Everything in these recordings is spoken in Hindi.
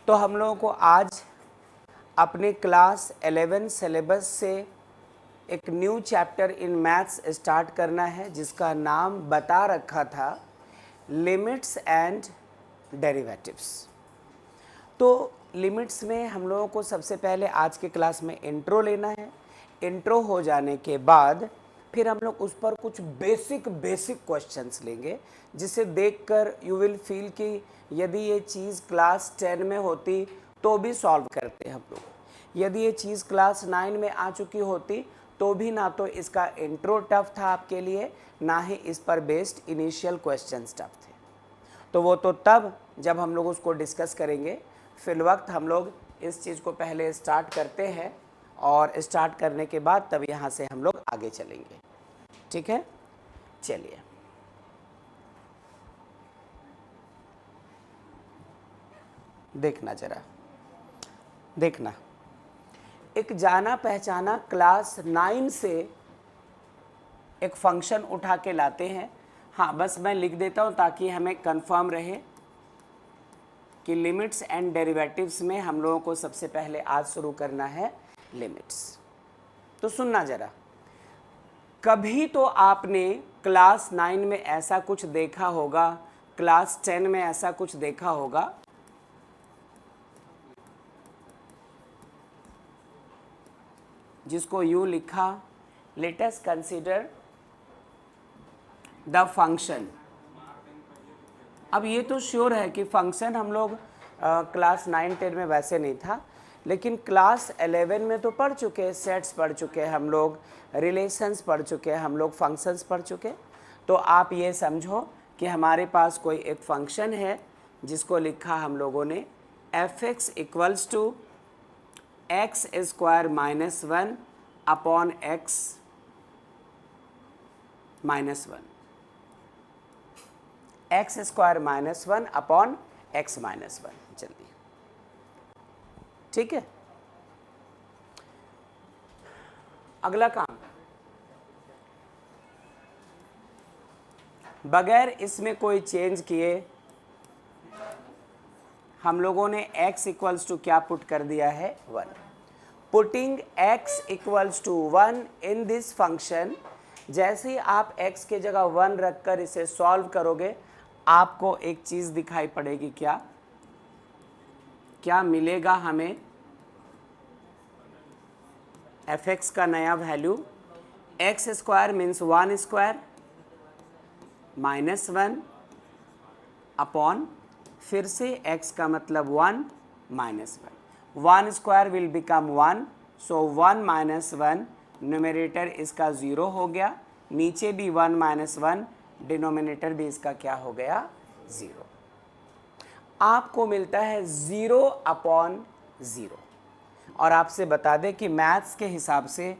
तो हम लोगों को आज अपने क्लास 11 सिलेबस से एक new chapter in maths start करना है, जिसका नाम बता रखा था लिमिट्स एंड डेरिवेटिव्स। तो लिमिट्स में हम लोगों को सबसे पहले आज के क्लास में इंट्रो लेना है। इंट्रो हो जाने के बाद फिर हम लोग उस पर कुछ बेसिक क्वेश्चंस लेंगे, जिसे देखकर यू विल फील कि यदि ये चीज़ क्लास 10 में होती तो भी सॉल्व करते हम लोग, यदि ये चीज़ क्लास 9 में आ चुकी होती तो भी ना तो इसका इंट्रो टफ था आपके लिए, ना ही इस पर बेस्ड इनिशियल क्वेश्चंस टफ थे। तो वो तो तब जब हम लोग उसको डिस्कस करेंगे। फिलवक्त हम लोग इस चीज़ को पहले स्टार्ट करते हैं और स्टार्ट करने के बाद तब यहाँ से हम लोग आगे चलेंगे। ठीक है, चलिए। देखना जरा, देखना, एक जाना पहचाना क्लास 9 से एक फंक्शन उठा के लाते हैं। हाँ, बस मैं लिख देता हूँ ताकि हमें कंफर्म रहे कि लिमिट्स एंड डेरिवेटिव्स में हम लोगों को सबसे पहले आज शुरू करना है लिमिट्स। तो सुनना जरा, कभी तो आपने क्लास 9 में ऐसा कुछ देखा होगा, क्लास 10 में ऐसा कुछ देखा होगा, जिसको यूं लिखा, let us consider the function. अब ये तो श्योर है कि फंक्शन हम लोग क्लास 9-10 में वैसे नहीं था, लेकिन क्लास 11 में तो पढ़ चुके, सेट्स पढ़ चुके हम लोग, रिलेशंस पढ़ चुके हम लोग, फंक्शंस पढ़ चुके। तो आप ये समझो कि हमारे पास कोई एक फंक्शन है जिसको लिखा हम लोगों ने f(x) equals to x square minus 1 upon x minus 1, x square minus 1 upon x minus 1। जल्दी, ठीक है। अगला काम, बगैर इसमें कोई चेंज किए हम लोगों ने x इक्वल्स टू क्या पुट कर दिया है, 1। Putting x equals to 1 in this function, जैसे ही आप x के जगह 1 रखकर इसे सॉल्व करोगे, आपको एक चीज़ दिखाई पड़ेगी। क्या क्या मिलेगा हमें? f(x) का नया value, x square means 1 square minus 1 upon फिर से x का मतलब 1 minus 1। 1 square will become 1, so 1 minus 1, numerator इसका 0 हो गया, नीचे भी 1 माइनस 1, डिनोमिनेटर भी इसका क्या हो गया, 0। आपको मिलता है 0 अपॉन 0। और आपसे बता दें कि मैथ्स के हिसाब से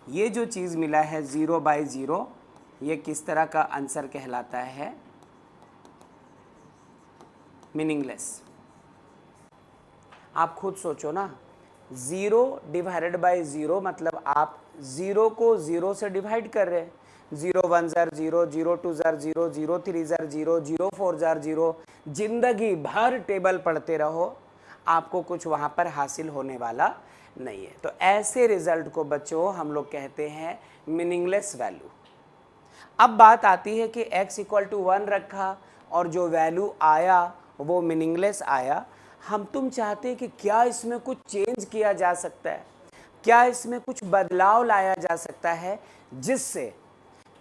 ये जो चीज़ मिला है 0/0, ये किस तरह का आंसर कहलाता है, मीनिंगलेस। आप खुद सोचो ना, 0 डिवाइडेड बाय 0 मतलब आप 0 को 0 से डिवाइड कर रहे हैं। 0 1 जार 0, 0 2 जार 0, 0 3 जार 0, 0 4 जार 0, जिंदगी भर टेबल पढ़ते रहो, आपको कुछ वहाँ पर हासिल होने वाला नहीं है। तो ऐसे रिजल्ट को बच्चों हम लोग कहते हैं मीनिंगलेस वैल्यू। अब बात आती है कि x इक्वल टू 1 रखा और जो वैल्यू आया वो मीनिंगलेस आया। हम तुम चाहते हैं कि क्या इसमें कुछ चेंज किया जा सकता है, क्या इसमें कुछ बदलाव लाया जा सकता है, जिससे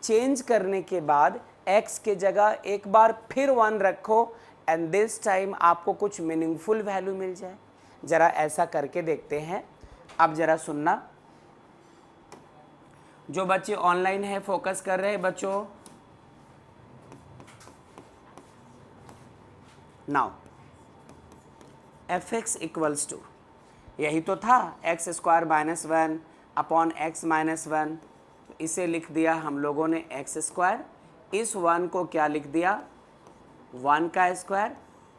चेंज करने के बाद x के जगह एक बार फिर 1 रखो एंड दिस टाइम आपको कुछ मीनिंगफुल वैल्यू मिल जाए। जरा ऐसा करके देखते हैं। अब जरा सुनना, जो बच्चे ऑनलाइन है फोकस कर रहे हैं बच्चों। नाउ f(x) इक्वल्स टू, यही तो था x square minus 1 upon x minus 1, इसे लिख दिया हम लोगों ने एक्स स्क्वायर, इस 1 को क्या लिख दिया, 1 का स्क्वायर,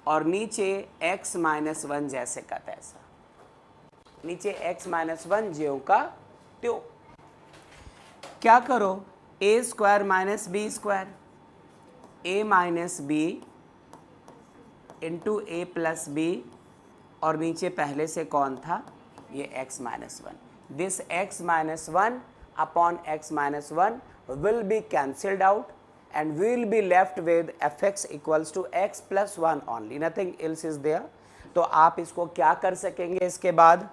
और नीचे x माइनस 1 जैसे का तैसा, नीचे x माइनस 1 ज्यों का त्यों। क्या करो, a square minus b square, a minus b into a plus b, और नीचे पहले से कौन था, ये x minus one. This x minus one upon x minus one will be cancelled out and we will be left with fx equals to x plus 1 only, nothing else is there. तो आप इसको क्या कर सकेंगे इसके बाद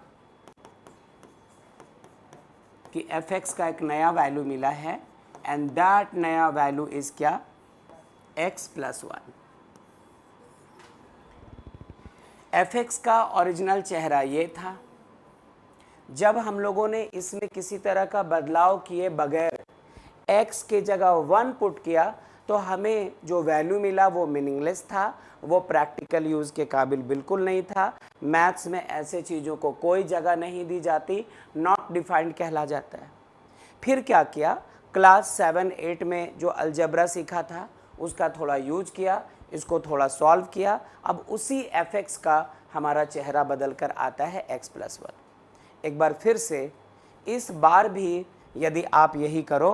कि fx का एक नया वैल्यू मिला है एंड दैट नया वैल्यू इज क्या, x प्लस वन. fx का ओरिजिनल चेहरा ये था. जब हम लोगों ने इसमें किसी तरह का बदलाव किए बगैर x के जगह 1 पुट किया तो हमें जो वैल्यू मिला वो मीनिंगलेस था, वो प्रैक्टिकल यूज़ के काबिल बिल्कुल नहीं था. मैथ्स में ऐसे चीज़ों को कोई जगह नहीं दी जाती, नॉट डिफाइंड कहला जाता है. फिर क्या किया, क्लास 7-8 में जो अलजबरा सीखा था उसका थोड़ा यूज किया, इसको थोड़ा सॉल्व किया. अब उसी fx का हमारा चेहरा बदल कर आता है x प्लस वन. एक बार फिर से इस बार भी यदि आप यही करो,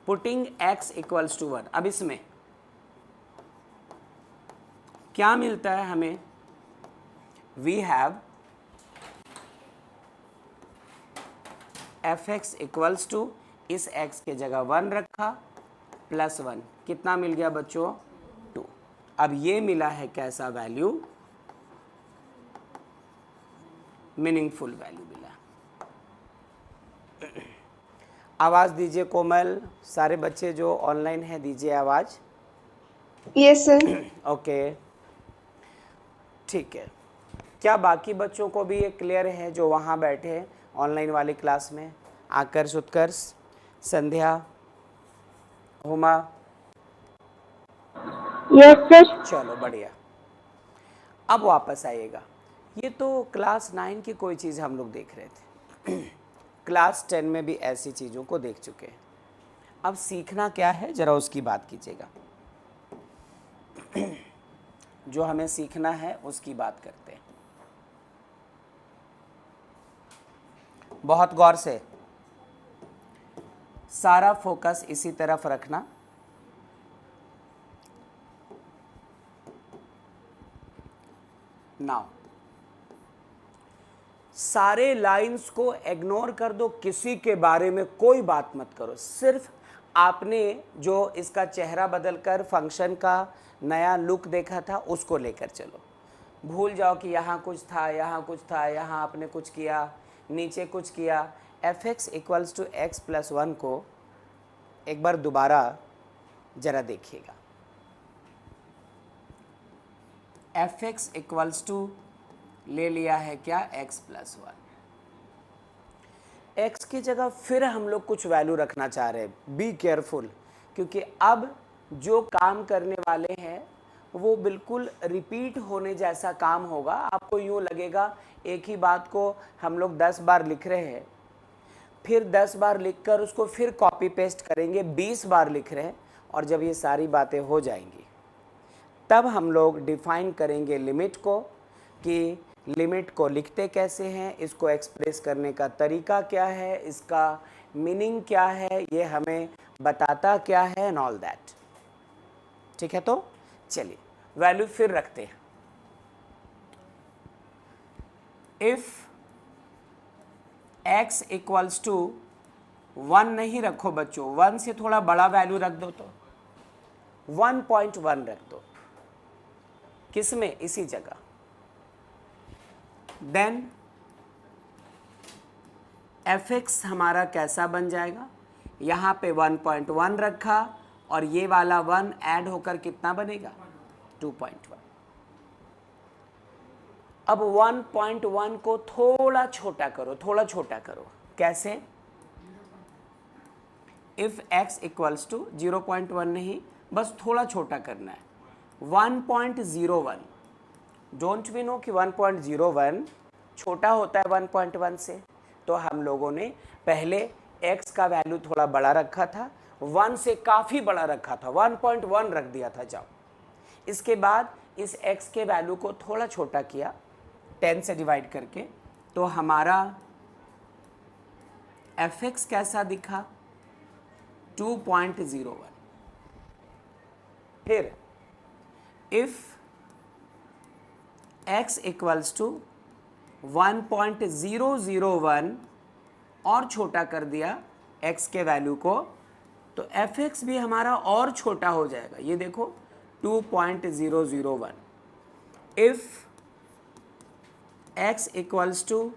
putting x equals to one. अब इसमें क्या मिलता है हमें, we have fx equals to, इस x के जगह 1 रखा प्लस 1, कितना मिल गया बच्चों, 2. अब ये मिला है कैसा वैल्यू, मीनिंगफुल वैल्यू मिला. आवाज़ दीजिए कोमल, सारे बच्चे जो ऑनलाइन हैं दीजिए आवाज़. Yes sir. ओके ठीक है. क्या बाकी बच्चों को भी ये क्लियर है जो वहाँ बैठे हैं ऑनलाइन वाली क्लास में, आकर्ष, उत्कर्ष, संध्या, हुमा? Yes sir. चलो बढ़िया. अब वापस आइएगा. ये तो क्लास 9 की कोई चीज़ हम लोग देख रहे थे. क्लास 10 में भी ऐसी चीज़ों को देख चुके हैं. अब सीखना क्या है ज़रा उसकी बात कीजिएगा. जो हमें सीखना है उसकी बात करते हैं. बहुत गौर से सारा फोकस इसी तरफ रखना. नाउ सारे लाइंस को इग्नोर कर दो, किसी के बारे में कोई बात मत करो. सिर्फ आपने जो इसका चेहरा बदलकर फंक्शन का नया लुक देखा था उसको लेकर चलो. भूल जाओ कि यहाँ कुछ था, यहाँ कुछ था, यहाँ आपने कुछ किया, नीचे कुछ किया. fx equals to x plus one को एक बार दोबारा जरा देखिएगा. fx इक्वल्स टू ले लिया है क्या, x प्लस वन. x की जगह फिर हम लोग कुछ वैल्यू रखना चाह रहे हैं. बी केयरफुल, क्योंकि अब जो काम करने वाले हैं वो बिल्कुल रिपीट होने जैसा काम होगा. आपको यूँ लगेगा एक ही बात को हम लोग 10 बार लिख रहे हैं, फिर 10 बार लिखकर उसको फिर कॉपी पेस्ट करेंगे, 20 बार लिख रहे हैं. और जब ये सारी बातें हो जाएंगी तब हम लोग डिफाइन करेंगे लिमिट को, कि लिमिट को लिखते कैसे हैं, इसको एक्सप्रेस करने का तरीका क्या है, इसका मीनिंग क्या है, ये हमें बताता क्या है एंड ऑल दैट. ठीक है, तो चलिए वैल्यू फिर रखते हैं. इफ x इक्वल्स टू 1 नहीं रखो बच्चों, 1 से थोड़ा बड़ा वैल्यू रख दो, तो 1.1 रख दो. किसमें, इसी जगह. देन fx हमारा कैसा बन जाएगा, यहाँ पे 1.1 रखा और ये वाला 1 ऐड होकर कितना बनेगा, 2.1. अब 1.1 को थोड़ा छोटा करो, थोड़ा छोटा करो. कैसे, इफ x इक्वल्स टू 0.1 नहीं, बस थोड़ा छोटा करना है, 1.01. डोंट वी नो कि 1.01 छोटा होता है 1.1 से. तो हम लोगों ने पहले x का वैल्यू थोड़ा बड़ा रखा था, 1 से काफ़ी बड़ा रखा था, 1.1 रख दिया था. जाओ इसके बाद इस x के वैल्यू को थोड़ा छोटा किया 10 से डिवाइड करके, तो हमारा fx कैसा दिखा, 2.01. फिर इफ x इक्वल्स टू 1.001 और छोटा कर दिया x के वैल्यू को, तो fx भी हमारा और छोटा हो जाएगा। ये देखो 2.001। इफ x इक्वल्स टू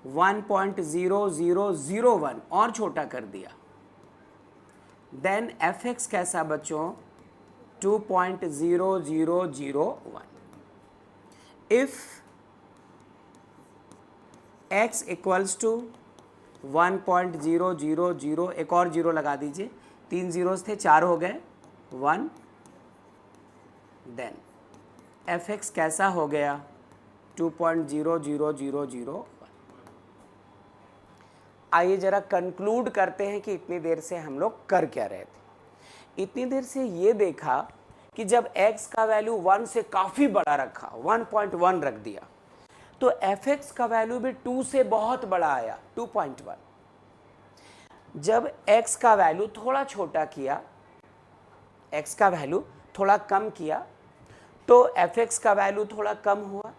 1.0001 और छोटा कर दिया, देन fx कैसा बच्चों 2.0001। इफ x इक्वल्स टू 1.000, एक और जीरो लगा दीजिए, 3 जीरोस थे 4 हो गए 1, देन fx कैसा हो गया 2.00001। आइए जरा कंक्लूड करते हैं कि इतनी देर से हम लोग कर क्या रहे थे। इतनी देर से ये देखा कि जब x का वैल्यू 1 से काफ़ी बड़ा रखा, 1.1 रख दिया, तो fx का वैल्यू भी 2 से बहुत बड़ा आया 2.1। जब x का वैल्यू थोड़ा छोटा किया, x का वैल्यू थोड़ा कम किया, तो fx का वैल्यू थोड़ा कम हुआ।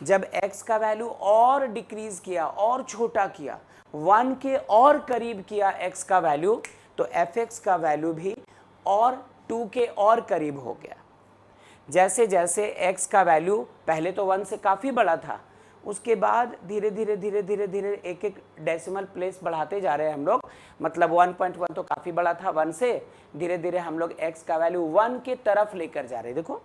जब x का वैल्यू और डिक्रीज किया और छोटा किया, 1 के और करीब किया x का वैल्यू, तो fx का वैल्यू भी और 2 के और करीब हो गया। जैसे जैसे x का वैल्यू पहले तो 1 से काफ़ी बड़ा था, उसके बाद धीरे धीरे धीरे धीरे धीरे एक एक डेसिमल प्लेस बढ़ाते जा रहे हैं हम लोग। मतलब 1.1 तो काफ़ी बड़ा था 1 से, धीरे धीरे हम लोग x का वैल्यू 1 के तरफ लेकर जा रहे हैं। देखो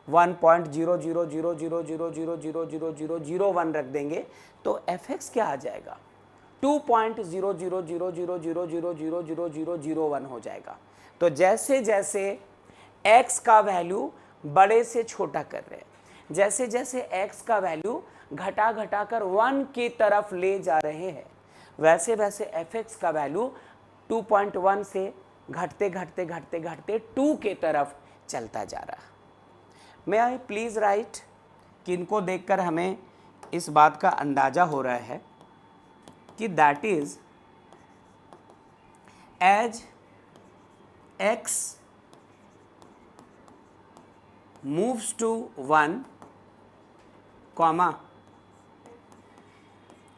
1.00000000001 रख देंगे तो fx क्या आ जाएगा 2.00000000001 हो जाएगा। तो जैसे जैसे x का वैल्यू बड़े से छोटा कर रहे हैं, जैसे जैसे x का वैल्यू घटा घटा कर 1 की तरफ ले जा रहे हैं, वैसे वैसे fx का वैल्यू 2.1 से घटते घटते घटते घटते 2 के तरफ चलता जा रहा। मे आई प्लीज़ राइट कि इनको देखकर हमें इस बात का अंदाज़ा हो रहा है कि that is as x moves to 1, comma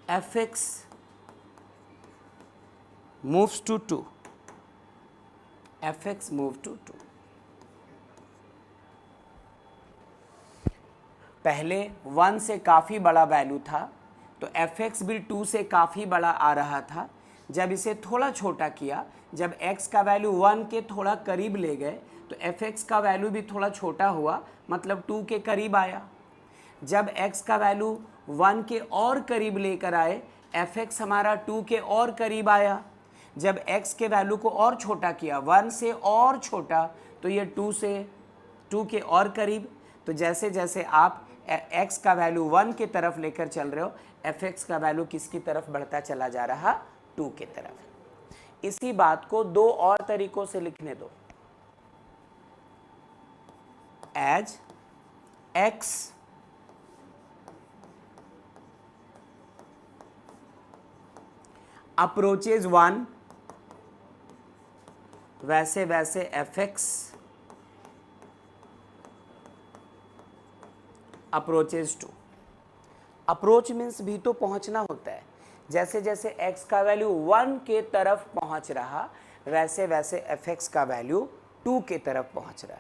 fx moves to 2, fx move to 2। पहले 1 से काफ़ी बड़ा वैल्यू था तो fx भी 2 से काफ़ी बड़ा आ रहा था। जब इसे थोड़ा छोटा किया, जब x का वैल्यू 1 के थोड़ा करीब ले गए, तो fx का वैल्यू भी थोड़ा छोटा हुआ, मतलब 2 के करीब आया। जब x का वैल्यू 1 के और करीब लेकर आए, fx हमारा 2 के और करीब आया। जब x के वैल्यू को और छोटा किया, 1 से और छोटा, तो ये 2 के और करीब। तो जैसे जैसे आप x का वैल्यू 1 के तरफ लेकर चल रहे हो, fx का वैल्यू किसकी तरफ बढ़ता चला जा रहा 2 के तरफ। इसी बात को 2 और तरीकों से लिखने दो। एज x अप्रोचेज 1, वैसे वैसे fx अप्रोचेज 2। अप्रोच मीन्स भी तो पहुंचना होता है। जैसे जैसे x का वैल्यू 1 के तरफ पहुंच रहा, वैसे वैसे fx का वैल्यू 2 के तरफ पहुंच रहा।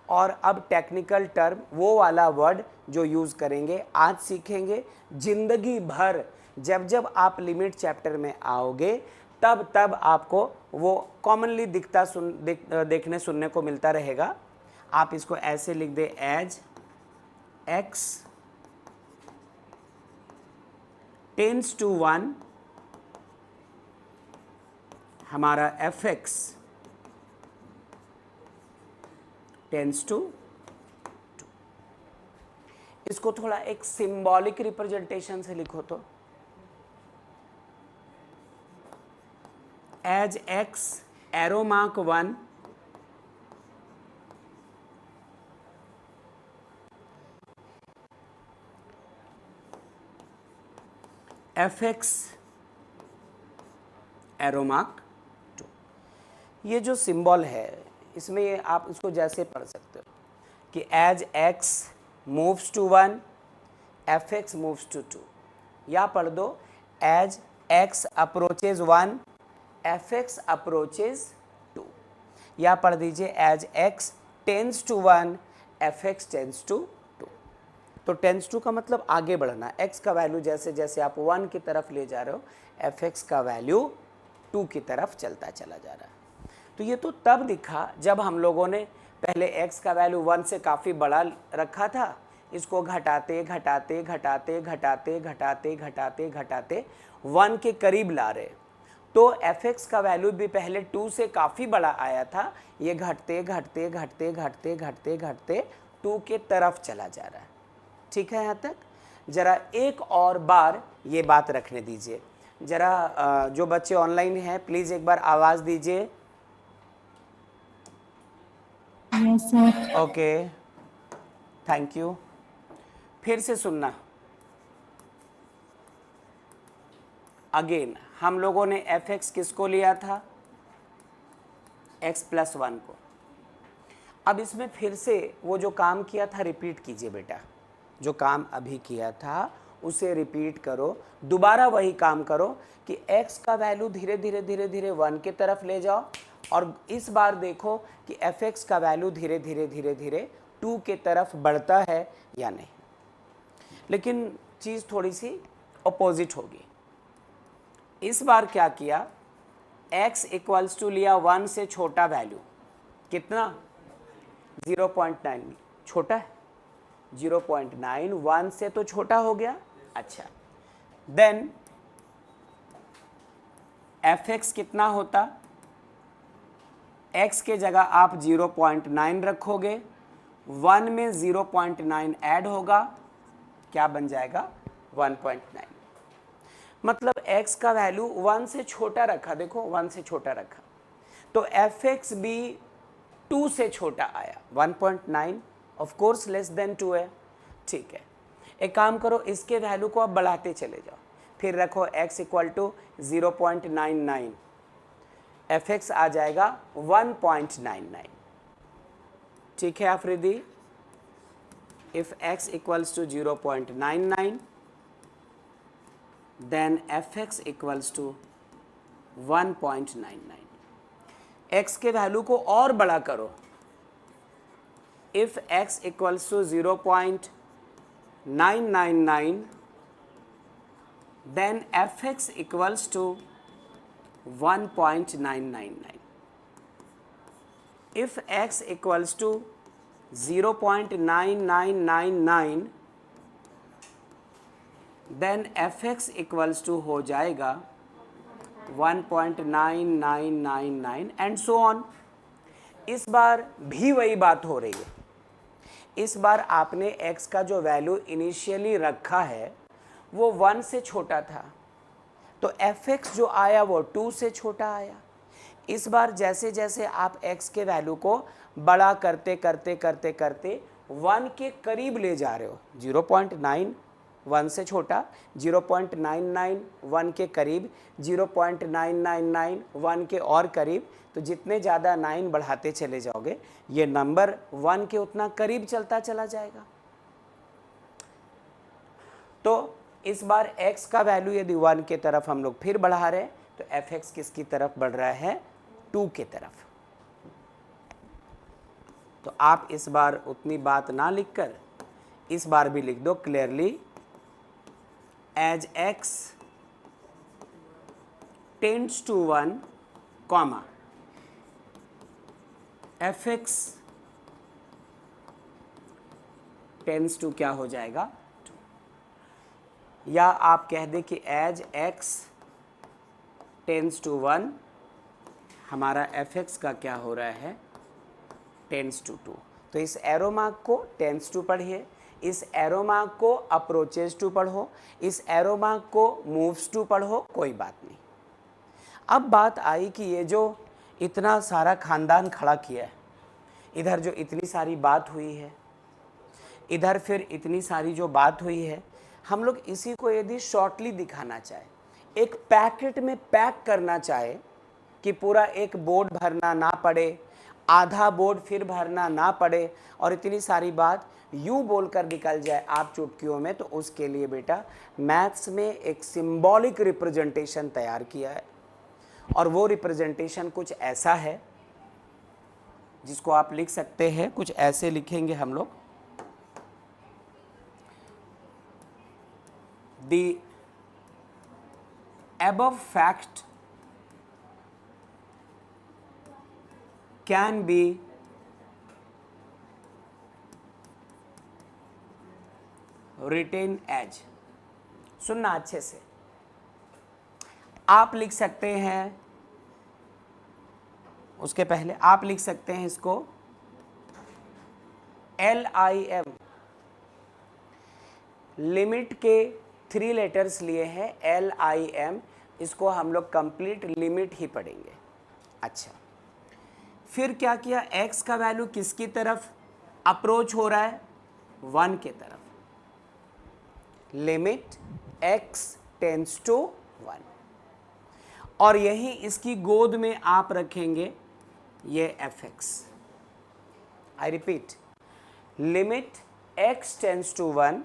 और अब टेक्निकल टर्म वो वाला वर्ड जो यूज़ करेंगे, आज सीखेंगे, जिंदगी भर जब जब आप लिमिट चैप्टर में आओगे तब तब आपको वो कॉमनली देखने सुनने को मिलता रहेगा। आप इसको ऐसे लिख दे, एज x टेंड्स टू 1, हमारा fx टेंड्स टू 2। इसको थोड़ा एक सिंबॉलिक रिप्रेजेंटेशन से लिखो तो, as x arrow mark 1, fx arrow mark 2। ये जो सिंबल है, इसमें आप इसको जैसे पढ़ सकते हो, कि as x moves to 1 fx moves to 2, या पढ़ दो as x approaches 1 fx approaches 2, या पढ़ दीजिए as x tends to 1 fx tends to 2। तो टेंस टू का मतलब आगे बढ़ना, x का वैल्यू जैसे जैसे आप 1 की तरफ ले जा रहे हो fx का वैल्यू 2 की तरफ चलता चला जा रहा है। तो ये तो तब दिखा जब हम लोगों ने पहले x का वैल्यू 1 से काफ़ी बड़ा रखा था, इसको घटाते घटाते घटाते घटाते घटाते घटाते घटाते 1 के करीब ला रहे, तो fx का वैल्यू भी पहले 2 से काफ़ी बड़ा आया था, ये घटते घटते घटते घटते घटते घटते 2 के तरफ चला जा रहा है। ठीक है यहाँ तक? ज़रा एक और बार ये बात रखने दीजिए, ज़रा जो बच्चे ऑनलाइन हैं प्लीज़ एक बार आवाज़ दीजिए। Yes sir. Okay, thank you. फिर से सुनना। अगेन हम लोगों ने fx किसको लिया था? x प्लस 1 को। अब इसमें फिर से वो जो काम किया था रिपीट कीजिए बेटा, जो काम अभी किया था उसे रिपीट करो, दोबारा वही काम करो कि x का वैल्यू धीरे धीरे धीरे धीरे 1 की तरफ ले जाओ, और इस बार देखो कि fx का वैल्यू धीरे धीरे धीरे धीरे 2 के तरफ बढ़ता है या नहीं। लेकिन चीज़ थोड़ी सी अपोजिट होगी। इस बार क्या किया, x इक्वल्स टू लिया 1 से छोटा वैल्यू, कितना? 0.9, छोटा है 0.9, 1 से तो छोटा हो गया। अच्छा, देन fx कितना होता? x के जगह आप 0.9 रखोगे, 1 में 0.9 ऐड होगा, क्या बन जाएगा? 1.9। मतलब x का वैल्यू 1 से छोटा रखा, देखो 1 से छोटा रखा, तो fx भी 2 से छोटा आया, 1.9 ऑफ कोर्स लेस देन 2 है। ठीक है, एक काम करो, इसके वैल्यू को आप बढ़ाते चले जाओ, फिर रखो x इक्वल टू 0.99, fx आ जाएगा 1.99। ठीक है Afridi? If x equals to 0.99 then fx equals to 1.99। x के वैल्यू को और बड़ा करो, if x equals to 0.999 then fx equals to 1.999। if x equals to 0.9999 then fx equals to हो जाएगा 1.9999 एंड सो ऑन। इस बार भी वही बात हो रही है, इस बार आपने x का जो वैल्यू इनिशियली रखा है वो 1 से छोटा था, तो fx जो आया वो 2 से छोटा आया। इस बार जैसे जैसे आप x के वैल्यू को बड़ा करते करते करते करते 1 के करीब ले जा रहे हो, 0.9 1 से छोटा, 0.99 1 के करीब, 0.999 1 के और करीब, तो जितने ज़्यादा 9 बढ़ाते चले जाओगे ये नंबर 1 के उतना करीब चलता चला जाएगा। तो इस बार x का वैल्यू यदि 1 के तरफ हम लोग फिर बढ़ा रहे हैं तो fx किसकी तरफ बढ़ रहा है? 2 के तरफ। तो आप इस बार उतनी बात ना लिखकर इस बार भी लिख दो clearly, as x tends to 1 comma fx tends to क्या हो जाएगा? 2। या आप कह दें कि एज x टेंड्स टू 1 हमारा fx का क्या हो रहा है? Tends to 2। तो इस एरो मार्क को टेंड्स टू पढ़िए, इस एरो मार्क को अप्रोचेज टू पढ़ो, इस एरो मार्क को मूव्स टू पढ़ो, कोई बात नहीं। अब बात आई कि ये जो इतना सारा खानदान खड़ा किया है, इधर जो इतनी सारी बात हुई है, इधर फिर इतनी सारी जो बात हुई है, हम लोग इसी को यदि शॉर्टली दिखाना चाहे, एक पैकेट में पैक करना चाहे कि पूरा एक बोर्ड भरना ना पड़े, आधा बोर्ड फिर भरना ना पड़े और इतनी सारी बात यूँ बोलकर निकल जाए आप चुटकियों में, तो उसके लिए बेटा मैथ्स में एक सिंबॉलिक रिप्रेजेंटेशन तैयार किया है। और वो रिप्रेजेंटेशन कुछ ऐसा है जिसको आप लिख सकते हैं, कुछ ऐसे लिखेंगे हम लोग, the above fact can be written as, सुनना अच्छे से, आप लिख सकते हैं, उसके पहले आप लिख सकते हैं इसको LIM, लिमिट के 3 लेटर्स लिए हैं LIM, इसको हम लोग कंप्लीट लिमिट ही पढ़ेंगे। अच्छा, फिर क्या किया, x का वैल्यू किसकी तरफ अप्रोच हो रहा है, 1 के तरफ, लिमिट x टेंड्स टू 1, और यही इसकी गोद में आप रखेंगे ये fx। I repeat, limit x tends to 1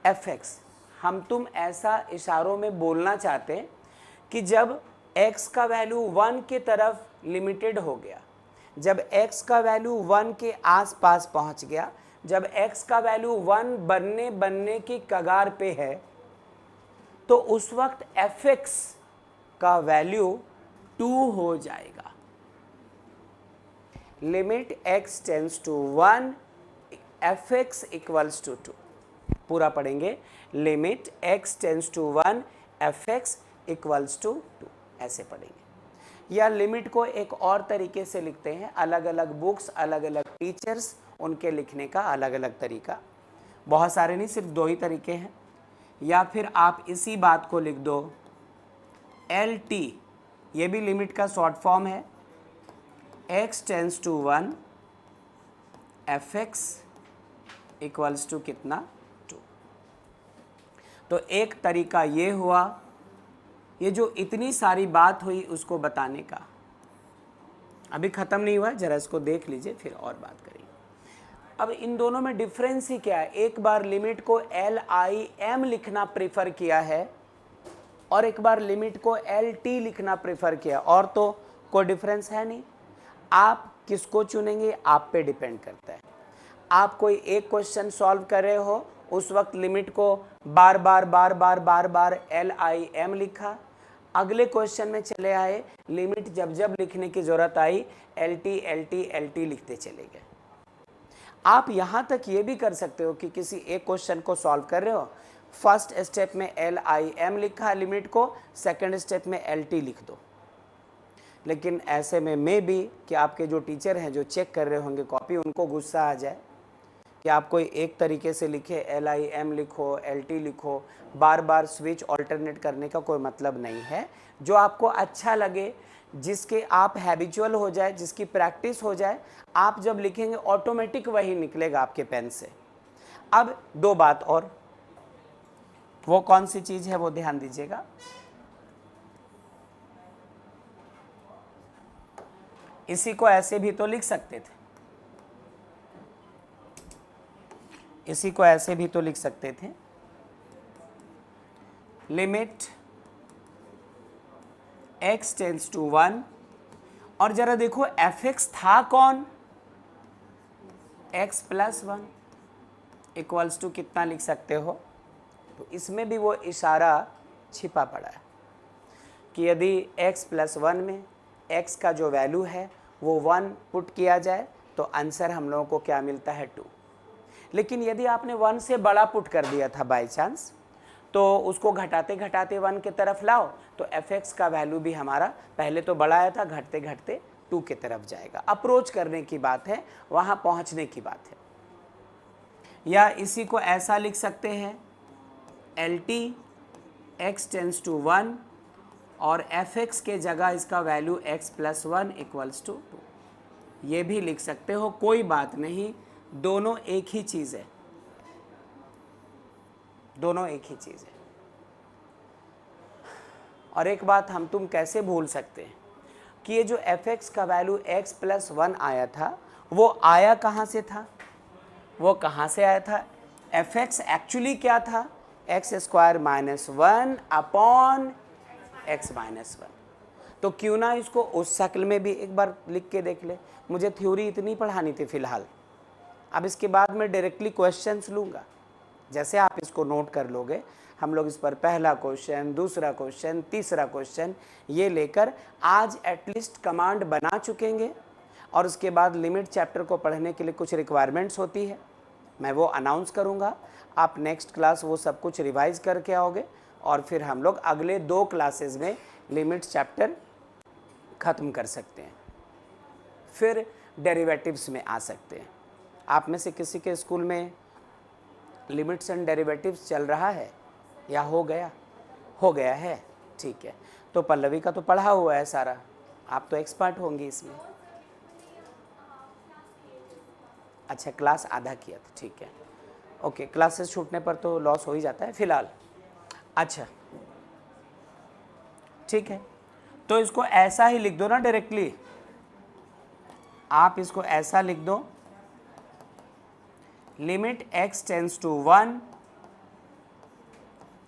fx। हम तुम ऐसा इशारों में बोलना चाहते हैं कि जब x का वैल्यू 1 के तरफ लिमिटेड हो गया, जब x का वैल्यू 1 के आसपास पहुंच गया, जब x का वैल्यू 1 बनने की कगार पे है, तो उस वक्त fx का वैल्यू 2 हो जाएगा। Limit x tends to 1 fx equals to 2, पूरा पढ़ेंगे, limit x tends to 1 fx equals to 2, ऐसे पढ़ेंगे। या लिमिट को एक और तरीके से लिखते हैं, अलग अलग बुक्स, अलग अलग टीचर्स, उनके लिखने का अलग अलग तरीका, बहुत सारे नहीं, सिर्फ 2 ही तरीके हैं। या फिर आप इसी बात को लिख दो LT, ये भी लिमिट का शॉर्ट फॉर्म है, x tends to 1 fx equals to कितना, 2। तो एक तरीका ये हुआ, ये जो इतनी सारी बात हुई उसको बताने का, अभी ख़त्म नहीं हुआ, जरा इसको देख लीजिए फिर और बात करेंगे। अब इन दोनों में डिफरेंस ही क्या है, एक बार लिमिट को LIM लिखना प्रेफर किया है और एक बार लिमिट को LT लिखना प्रेफर किया, और तो कोई डिफरेंस है नहीं। आप किसको चुनेंगे आप पे डिपेंड करता है। आप कोई एक क्वेश्चन सॉल्व कर रहे हो, उस वक्त लिमिट को बार बार LIM लिखा, अगले क्वेश्चन में चले आए, लिमिट जब जब लिखने की जरूरत आई LT लिखते चले गए। आप यहाँ तक ये भी कर सकते हो कि किसी एक क्वेश्चन को सॉल्व कर रहे हो, फर्स्ट स्टेप में LIM लिखा लिमिट को, सेकंड स्टेप में LT लिख दो। लेकिन ऐसे में मे भी कि आपके जो टीचर हैं जो चेक कर रहे होंगे कॉपी, उनको गुस्सा आ जाए कि आप कोई एक तरीके से लिखे, LIM लिखो, LT लिखो, बार बार स्विच ऑल्टरनेट करने का कोई मतलब नहीं है। जो आपको अच्छा लगे, जिसके आप हैबिचुअल हो जाए, जिसकी प्रैक्टिस हो जाए, आप जब लिखेंगे ऑटोमेटिक वही निकलेगा आपके पेन से। अब 2 बात और, वो कौन सी चीज़ है वो ध्यान दीजिएगा। इसी को ऐसे भी तो लिख सकते थे, इसी को ऐसे भी तो लिख सकते थे, लिमिट x टेंड्स टू 1, और जरा देखो fx था कौन, x प्लस 1 इक्वल्स टू कितना लिख सकते हो। तो इसमें भी वो इशारा छिपा पड़ा है कि यदि x प्लस 1 में x का जो वैल्यू है वो 1 पुट किया जाए तो आंसर हम लोगों को क्या मिलता है, 2। लेकिन यदि आपने 1 से बड़ा पुट कर दिया था बाय चांस, तो उसको घटाते घटाते 1 की तरफ लाओ, तो fx का वैल्यू भी हमारा पहले तो बड़ा आया था, घटते घटते 2 की तरफ जाएगा। अप्रोच करने की बात है, वहाँ पहुँचने की बात है। या इसी को ऐसा लिख सकते हैं, LT x टेंड्स टू 1 और fx के जगह इसका value x plus 1 equals to 2, ये भी लिख सकते हो, कोई बात नहीं, दोनों एक ही चीज़ है, दोनों एक ही चीज़ है। और एक बात हम तुम कैसे भूल सकते हैं, कि ये जो एफ एक्स का वैल्यू x प्लस 1 आया था वो आया कहाँ से था, वो कहाँ से आया था? एफ एक्स एक्चुअली क्या था? X square minus 1 upon x minus 1। तो क्यों ना इसको उस शक्ल में भी एक बार लिख के देख ले। मुझे थ्योरी इतनी पढ़ानी थी फिलहाल, अब इसके बाद मैं डायरेक्टली क्वेश्चंस लूँगा। जैसे आप इसको नोट कर लोगे, हम लोग इस पर पहला क्वेश्चन, दूसरा क्वेश्चन, तीसरा क्वेश्चन ये लेकर आज एटलीस्ट कमांड बना चुकेंगे। और उसके बाद लिमिट चैप्टर को पढ़ने के लिए कुछ रिक्वायरमेंट्स होती है, मैं वो अनाउंस करूँगा। आप नेक्स्ट क्लास वो सब कुछ रिवाइज करके आओगे और फिर हम लोग अगले 2 क्लासेस में लिमिट चैप्टर ख़त्म कर सकते हैं, फिर डेरिवेटिव्स में आ सकते हैं। आप में से किसी के स्कूल में लिमिट्स एंड डेरिवेटिव्स चल रहा है या हो गया? हो गया है, ठीक है। तो पल्लवी का तो पढ़ा हुआ है सारा, आप तो एक्सपर्ट होंगी इसमें। अच्छा, क्लास आधा किया था, ठीक है, ओके। क्लासेस छूटने पर तो लॉस हो ही जाता है फिलहाल। अच्छा ठीक है, तो इसको ऐसा ही लिख दो ना डायरेक्टली, आप इसको ऐसा लिख दो, limit x tends to 1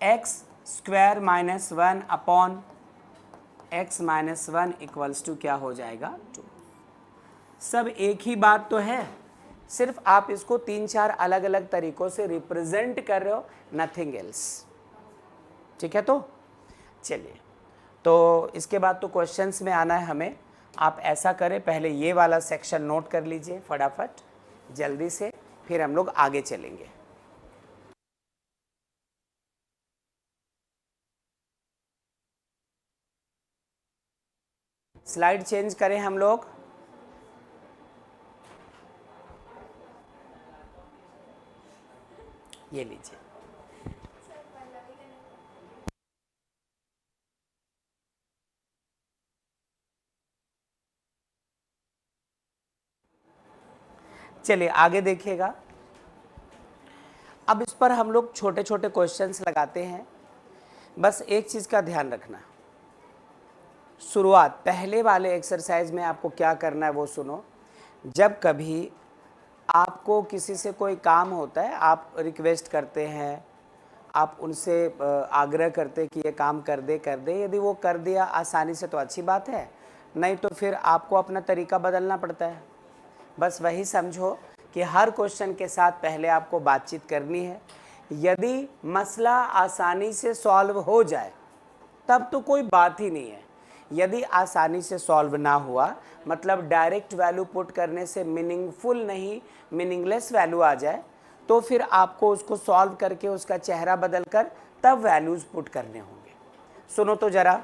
x square minus 1 upon x minus 1 equals to क्या हो जाएगा? 2। सब एक ही बात तो है, सिर्फ आप इसको 3-4 अलग अलग तरीकों से रिप्रेजेंट कर रहे हो, नथिंग एल्स। ठीक है, तो चलिए, तो इसके बाद तो क्वेश्चंस में आना है हमें। आप ऐसा करें, पहले ये वाला सेक्शन नोट कर लीजिए फटाफट जल्दी से, फिर हम लोग आगे चलेंगे। स्लाइड चेंज करें हम लोग। ये लीजिए, चलिए आगे देखिएगा। अब इस पर हम लोग छोटे छोटे क्वेश्चंस लगाते हैं। बस एक चीज़ का ध्यान रखना, शुरुआत पहले वाले एक्सरसाइज में आपको क्या करना है वो सुनो। जब कभी आपको किसी से कोई काम होता है, आप रिक्वेस्ट करते हैं, आप उनसे आग्रह करते कि ये काम कर दे, यदि वो कर दिया आसानी से तो अच्छी बात है, नहीं तो फिर आपको अपना तरीका बदलना पड़ता है। बस वही समझो कि हर क्वेश्चन के साथ पहले आपको बातचीत करनी है। यदि मसला आसानी से सॉल्व हो जाए तब तो कोई बात ही नहीं है। यदि आसानी से सॉल्व ना हुआ, मतलब डायरेक्ट वैल्यू पुट करने से मीनिंगफुल नहीं मीनिंगलेस वैल्यू आ जाए, तो फिर आपको उसको सॉल्व करके उसका चेहरा बदल कर तब वैल्यूज पुट करने होंगे। सुनो तो जरा,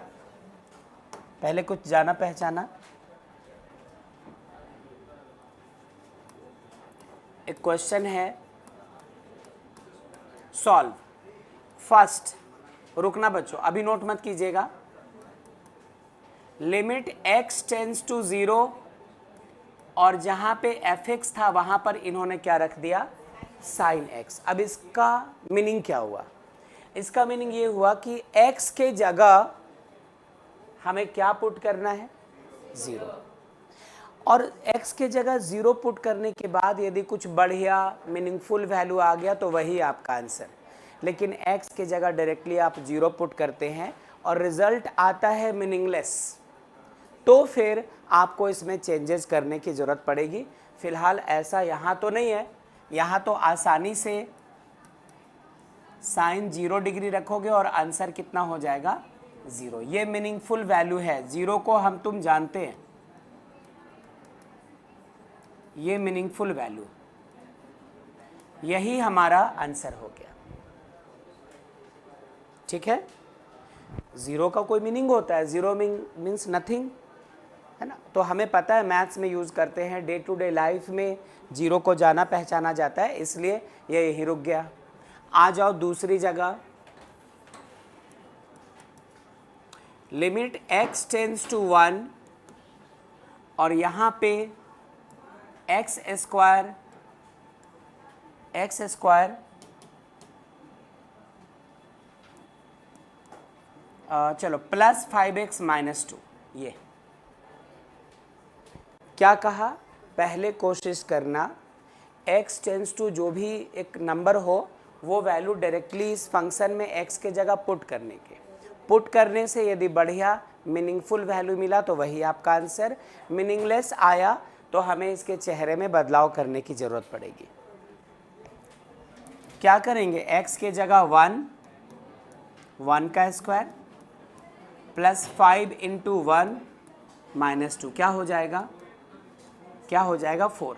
पहले कुछ जाना पहचाना। एक क्वेश्चन है, सॉल्व। फर्स्ट, रुकना बच्चों, अभी नोट मत कीजिएगा। लिमिट x टेंस टू 0 और जहां पे fx था वहां पर इन्होंने क्या रख दिया? Sine x। अब इसका मीनिंग क्या हुआ? इसका मीनिंग ये हुआ कि x के जगह हमें क्या पुट करना है? 0। और x के जगह 0 पुट करने के बाद यदि कुछ बढ़िया मीनिंगफुल वैल्यू आ गया तो वही आपका आंसर। लेकिन x के जगह डायरेक्टली आप 0 पुट करते हैं और रिजल्ट आता है मीनिंगलेस, तो फिर आपको इसमें चेंजेस करने की ज़रूरत पड़ेगी। फिलहाल ऐसा यहाँ तो नहीं है, यहाँ तो आसानी से साइन 0 डिग्री रखोगे और आंसर कितना हो जाएगा? 0। ये मीनिंगफुल वैल्यू है, 0 को हम तुम जानते हैं, ये मीनिंगफुल वैल्यू, यही हमारा आंसर हो गया। ठीक है, 0 का कोई मीनिंग होता है? 0 मीन्स नथिंग, है ना। तो हमें पता है, मैथ्स में यूज़ करते हैं, डे टू डे लाइफ में 0 को जाना पहचाना जाता है, इसलिए ये यहीं रुक गया। आ जाओ दूसरी जगह, लिमिट x टेंस टू 1 और यहाँ पे एक्स स्क्वायर चलो प्लस 5x माइनस 2, ये क्या कहा, पहले कोशिश करना x टेंस टू जो भी एक नंबर हो वो वैल्यू डायरेक्टली इस फंक्शन में x के जगह पुट करने के। पुट करने से यदि बढ़िया मीनिंगफुल वैल्यू मिला तो वही आपका आंसर, मीनिंगलेस आया तो हमें इसके चेहरे में बदलाव करने की ज़रूरत पड़ेगी। क्या करेंगे, x के जगह 1 का स्क्वायर प्लस 5 इंटू 1 माइनस 2 क्या हो जाएगा, 4।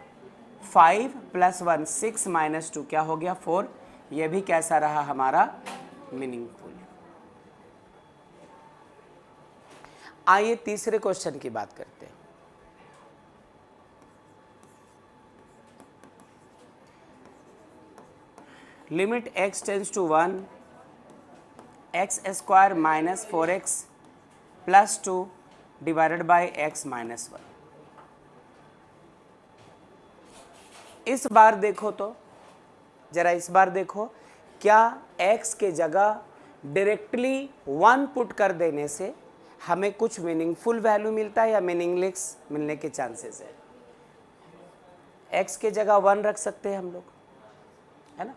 5 प्लस 1 6 माइनस 2 क्या हो गया 4। ये भी कैसा रहा हमारा, मीनिंगफुल। आइए तीसरे क्वेश्चन की बात करते हैं। Limit x tends to 1 x square minus 4x plus 2 divided by x minus 1। इस बार देखो तो जरा, इस बार देखो, क्या x के जगह डायरेक्टली 1 पुट कर देने से हमें कुछ मीनिंगफुल वैल्यू मिलता है या मीनिंगलेस मिलने के चांसेस है। x के जगह 1 रख सकते हैं हम लोग, है ना।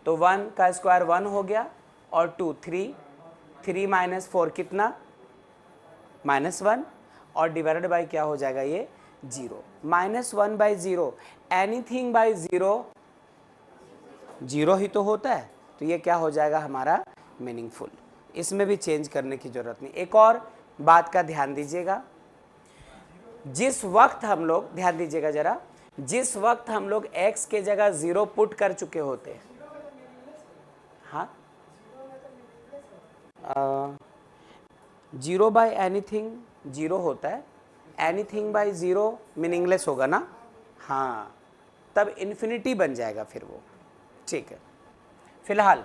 तो 1 का स्क्वायर 1 हो गया और 2 3 माइनस 4 कितना, -1 और डिवाइडेड बाई क्या हो जाएगा ये 0। -1 बाई 0, एनीथिंग बाई 0 0 ही तो होता है, तो ये क्या हो जाएगा हमारा मीनिंगफुल। इसमें भी चेंज करने की ज़रूरत नहीं। एक और बात का ध्यान दीजिएगा, जिस वक्त हम लोग, ध्यान दीजिएगा ज़रा, जिस वक्त हम लोग x के जगह 0 पुट कर चुके होते हैं, हाँ, 0 बाई एनीथिंग 0 होता है, एनीथिंग बाई 0 मीनिंगलेस होगा ना, हाँ, तब इन्फिनिटी बन जाएगा फिर वो, ठीक है। फिलहाल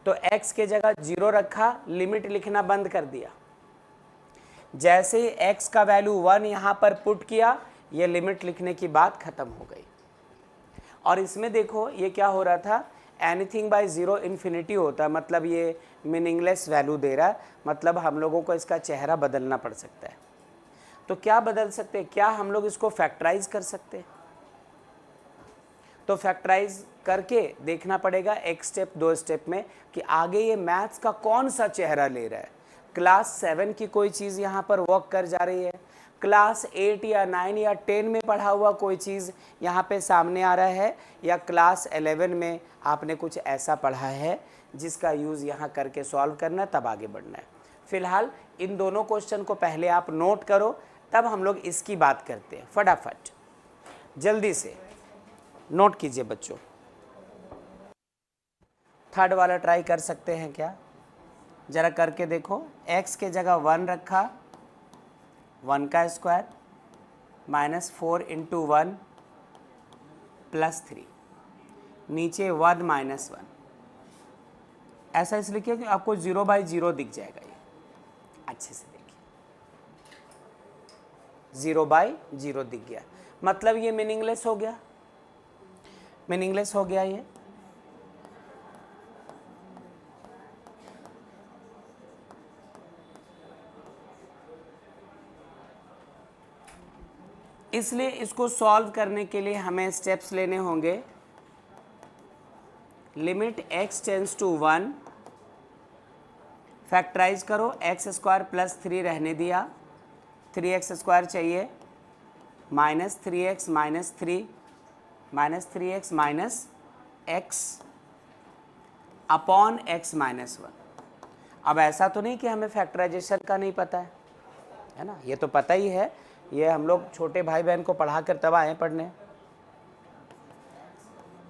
तो x के जगह 0 रखा, लिमिट लिखना बंद कर दिया। जैसे ही x का वैल्यू 1 यहाँ पर पुट किया, ये लिमिट लिखने की बात खत्म हो गई। और इसमें देखो ये क्या हो रहा था, एनीथिंग बाई 0 इन्फिनिटी होता है, मतलब ये मीनिंगलेस वैल्यू दे रहा है, मतलब हम लोगों को इसका चेहरा बदलना पड़ सकता है। तो क्या बदल सकते हैं, क्या हम लोग इसको फैक्टराइज कर सकते हैं। तो फैक्टराइज करके देखना पड़ेगा एक स्टेप 2 स्टेप में कि आगे ये मैथ्स का कौन सा चेहरा ले रहा है। क्लास 7 की कोई चीज़ यहाँ पर वर्क कर जा रही है, क्लास 8 या 9 या 10 में पढ़ा हुआ कोई चीज़ यहाँ पे सामने आ रहा है, या क्लास 11 में आपने कुछ ऐसा पढ़ा है जिसका यूज़ यहाँ करके सॉल्व करना है, तब आगे बढ़ना है। फिलहाल इन दोनों क्वेश्चन को पहले आप नोट करो, तब हम लोग इसकी बात करते हैं। फटाफट जल्दी से नोट कीजिए बच्चों। थर्ड वाला ट्राई कर सकते हैं क्या, जरा करके देखो। x के जगह 1 रखा, 1 का स्क्वायर -4 इंटू 1 प्लस 3, नीचे 1 -1। ऐसा इसलिए किया कि आपको 0 बाई 0 दिख जाएगा। ये अच्छे से देखिए, 0 बाई 0 दिख गया, मतलब ये मीनिंगलेस हो गया, मीनिंगलेस हो गया ये। इसलिए इसको सॉल्व करने के लिए हमें स्टेप्स लेने होंगे। Limit x tends to 1, factorize करो, एक्स स्क्वायर प्लस 3 रहने दिया, 3x स्क्वायर चाहिए, -3x minus 3 -3x minus x upon x minus 1। अब ऐसा तो नहीं कि हमें फैक्टराइजेशन का नहीं पता है ना, ये तो पता ही है, ये हम लोग छोटे भाई बहन को पढ़ा कर तब आए पढ़ने।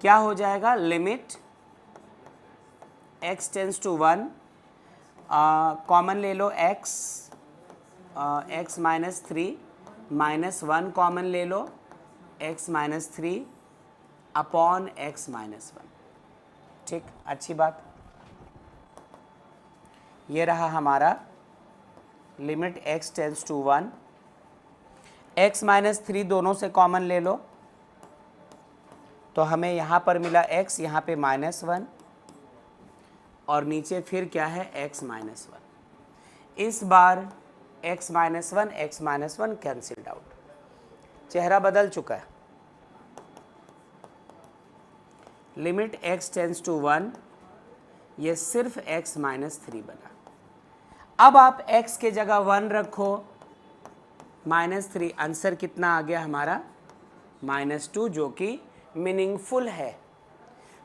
क्या हो जाएगा, limit x tends to 1, common ले लो x माइनस 3 -1 कॉमन ले लो, x minus 3 upon x minus 1। ठीक, अच्छी बात। ये रहा हमारा limit x tends to 1, x minus 3 दोनों से कॉमन ले लो, तो हमें यहाँ पर मिला x, यहाँ पे -1 और नीचे फिर क्या है x माइनस 1। इस बार x माइनस 1 कैंसिल्ड आउट, चेहरा बदल चुका है। लिमिट x टेंड्स टू 1, ये सिर्फ x माइनस 3 बना। अब आप x के जगह 1 रखो, -3, आंसर कितना आ गया हमारा -2, जो कि मीनिंगफुल है।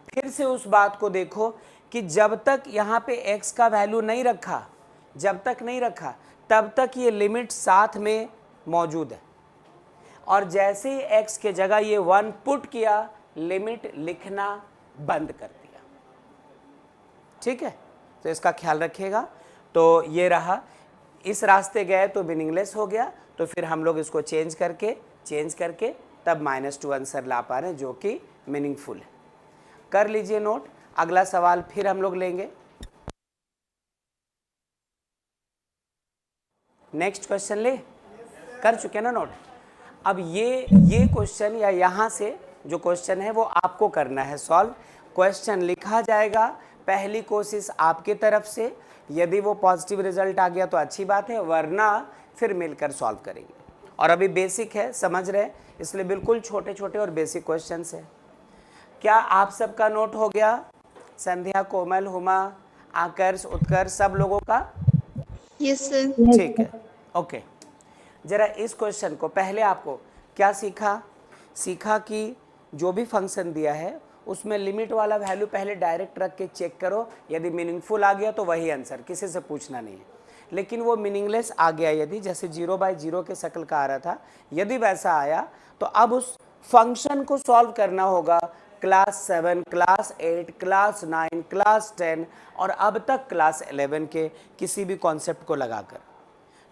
फिर से उस बात को देखो कि जब तक यहाँ पे x का वैल्यू नहीं रखा, जब तक नहीं रखा तब तक ये लिमिट साथ में मौजूद है, और जैसे ही x के जगह ये 1 पुट किया, लिमिट लिखना बंद कर दिया। ठीक है, तो इसका ख्याल रखिएगा। तो ये रहा, इस रास्ते गए तो मीनिंगलेस हो गया, तो फिर हम लोग इसको चेंज करके तब -2 आंसर ला पा रहे हैं, जो कि मीनिंगफुल है। कर लीजिए नोट। अगला सवाल फिर हम लोग लेंगे। नेक्स्ट क्वेश्चन ले, कर चुके ना नोट। अब ये क्वेश्चन या यहाँ से जो क्वेश्चन है वो आपको करना है सॉल्व। क्वेश्चन लिखा जाएगा, पहली कोशिश आपके तरफ से, यदि वो पॉजिटिव रिजल्ट आ गया तो अच्छी बात है, वरना फिर मिलकर सॉल्व करेंगे। और अभी बेसिक है, समझ रहे हैं, इसलिए बिल्कुल छोटे छोटे और बेसिक क्वेश्चंस हैं। क्या आप सबका नोट हो गया? संध्या, कोमल, हुमा, आकर्ष, उत्कर्ष, सब लोगों का? Yes sir. ठीक है, ओके। जरा इस क्वेश्चन को पहले आपको क्या सीखा कि जो भी फंक्शन दिया है उसमें लिमिट वाला वैल्यू पहले डायरेक्ट रख के चेक करो, यदि मीनिंगफुल आ गया तो वही आंसर, किसी से पूछना नहीं है। लेकिन वो मीनिंगलेस आ गया, यदि जैसे 0/0 के शक्ल का आ रहा था, यदि वैसा आया तो अब उस फंक्शन को सॉल्व करना होगा क्लास 7, क्लास 8, क्लास 9, क्लास 10 और अब तक क्लास 11 के किसी भी कॉन्सेप्ट को लगाकर।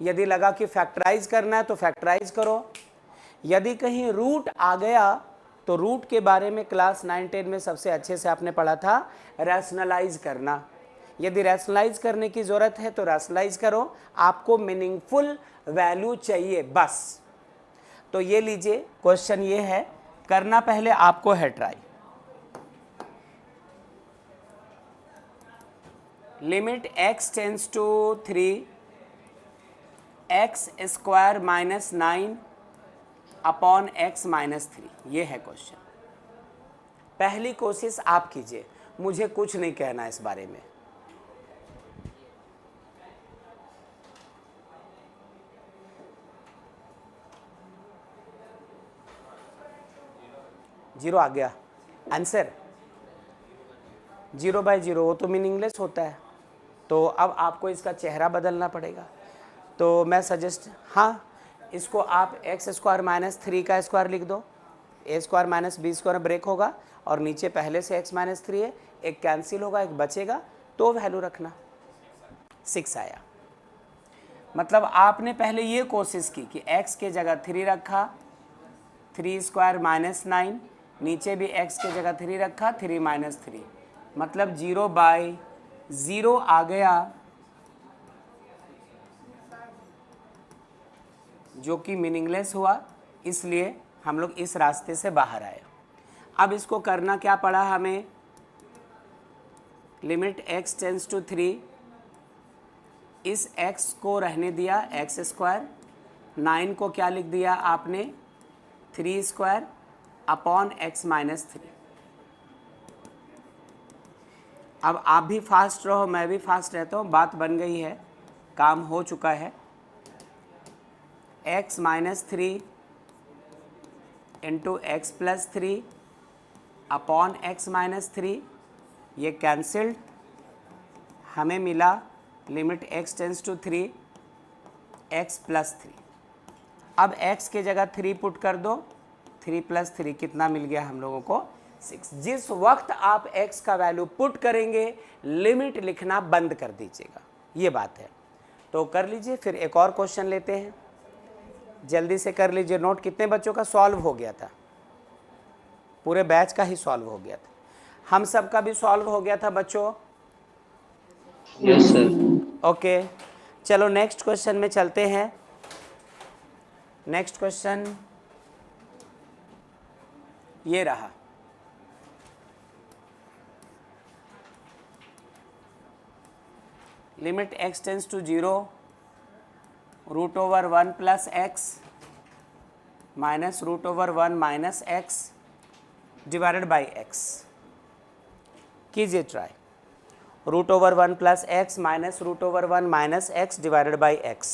यदि लगा कि फैक्टराइज करना है तो फैक्टराइज करो, यदि कहीं रूट आ गया तो रूट के बारे में क्लास 9, 10 में सबसे अच्छे से आपने पढ़ा था, रैशनलाइज करना। यदि रैशनलाइज करने की ज़रूरत है तो रैशनलाइज करो, आपको मीनिंगफुल वैल्यू चाहिए बस। तो ये लीजिए, क्वेश्चन ये है, करना पहले आपको है try. Limit x tends to 3, x square -9 upon x -3, ये है क्वेश्चन। पहली कोशिश आप कीजिए, मुझे कुछ नहीं कहना इस बारे में। जीरो आ गया आंसर, 0/0 वो तो मीनिंगलेस होता है, तो अब आपको इसका चेहरा बदलना पड़ेगा। तो मैं सजेस्ट, हाँ, इसको आप x स्क्वायर -3 का स्क्वायर लिख दो, a square -b square break होगा और नीचे पहले से x -3 है, एक कैंसिल होगा, एक बचेगा, तो वैल्यू रखना। 6 आया। मतलब आपने पहले ये कोशिश की कि x के जगह 3 रखा, 3 स्क्वायर -9, नीचे भी x के जगह 3 रखा, 3 -3, मतलब 0/0 आ गया, जो कि मीनिंगलेस हुआ, इसलिए हम लोग इस रास्ते से बाहर आए। अब इसको करना क्या पड़ा हमें? लिमिट x टेंड्स टू 3, इस x को रहने दिया x स्क्वायर, 9 को क्या लिख दिया आपने 3 स्क्वायर अपॉन x -3। अब आप भी फास्ट रहो, मैं भी फास्ट रहता हूँ, बात बन गई है, काम हो चुका है। x -3 into x +3 upon x -3, ये कैंसिल्ड, हमें मिला limit x tends to 3, x +3। अब x के जगह 3 पुट कर दो, 3 + 3 कितना मिल गया हम लोगों को? 6। जिस वक्त आप x का वैल्यू पुट करेंगे, लिमिट लिखना बंद कर दीजिएगा, ये बात है। तो कर लीजिए, फिर एक और क्वेश्चन लेते हैं, जल्दी से कर लीजिए नोट। कितने बच्चों का सॉल्व हो गया था? पूरे बैच का ही सॉल्व हो गया था, हम सब का भी सॉल्व हो गया था बच्चों? Yes sir. ओके, चलो नेक्स्ट क्वेश्चन में चलते हैं। नेक्स्ट क्वेश्चन ये रहा, limit x tends to 0, √1 + x minus root over 1 minus x divided by x. कीजिए try. Root over 1 plus x minus root over 1 minus x divided by x.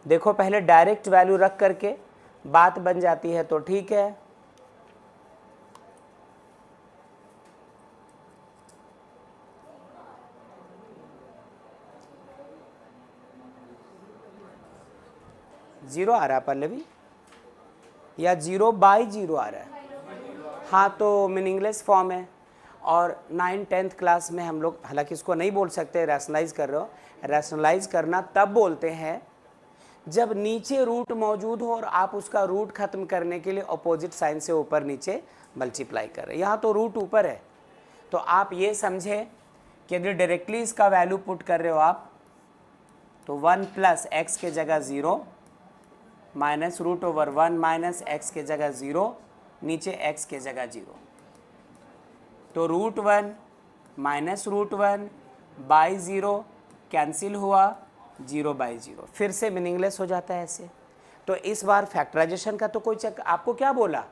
देखो पहले डायरेक्ट वैल्यू रख करके बात बन जाती है तो ठीक है। जीरो आ रहा है पल्लवी या 0/0 आ रहा है? हाँ तो मीनिंगलेस फॉर्म है। और 9th-10th क्लास में हम लोग, हालांकि इसको नहीं बोल सकते रैशनलाइज कर रहे हो, रैशनलाइज करना तब बोलते हैं जब नीचे रूट मौजूद हो और आप उसका रूट खत्म करने के लिए अपोजिट साइन से ऊपर नीचे मल्टीप्लाई कर रहे हैं। यहाँ तो रूट ऊपर है तो आप ये समझे कि यदि डायरेक्टली इसका वैल्यू पुट कर रहे हो आप तो 1 प्लस एक्स के जगह 0 minus root over 1 minus x के जगह 0 नीचे x के जगह 0। तो root 1 minus root 1 by 0 cancel हुआ 0/0, फिर से मीनिंगलेस हो जाता है ऐसे। तो इस बार फैक्टराइजेशन का तो कोई आपको क्या बोला,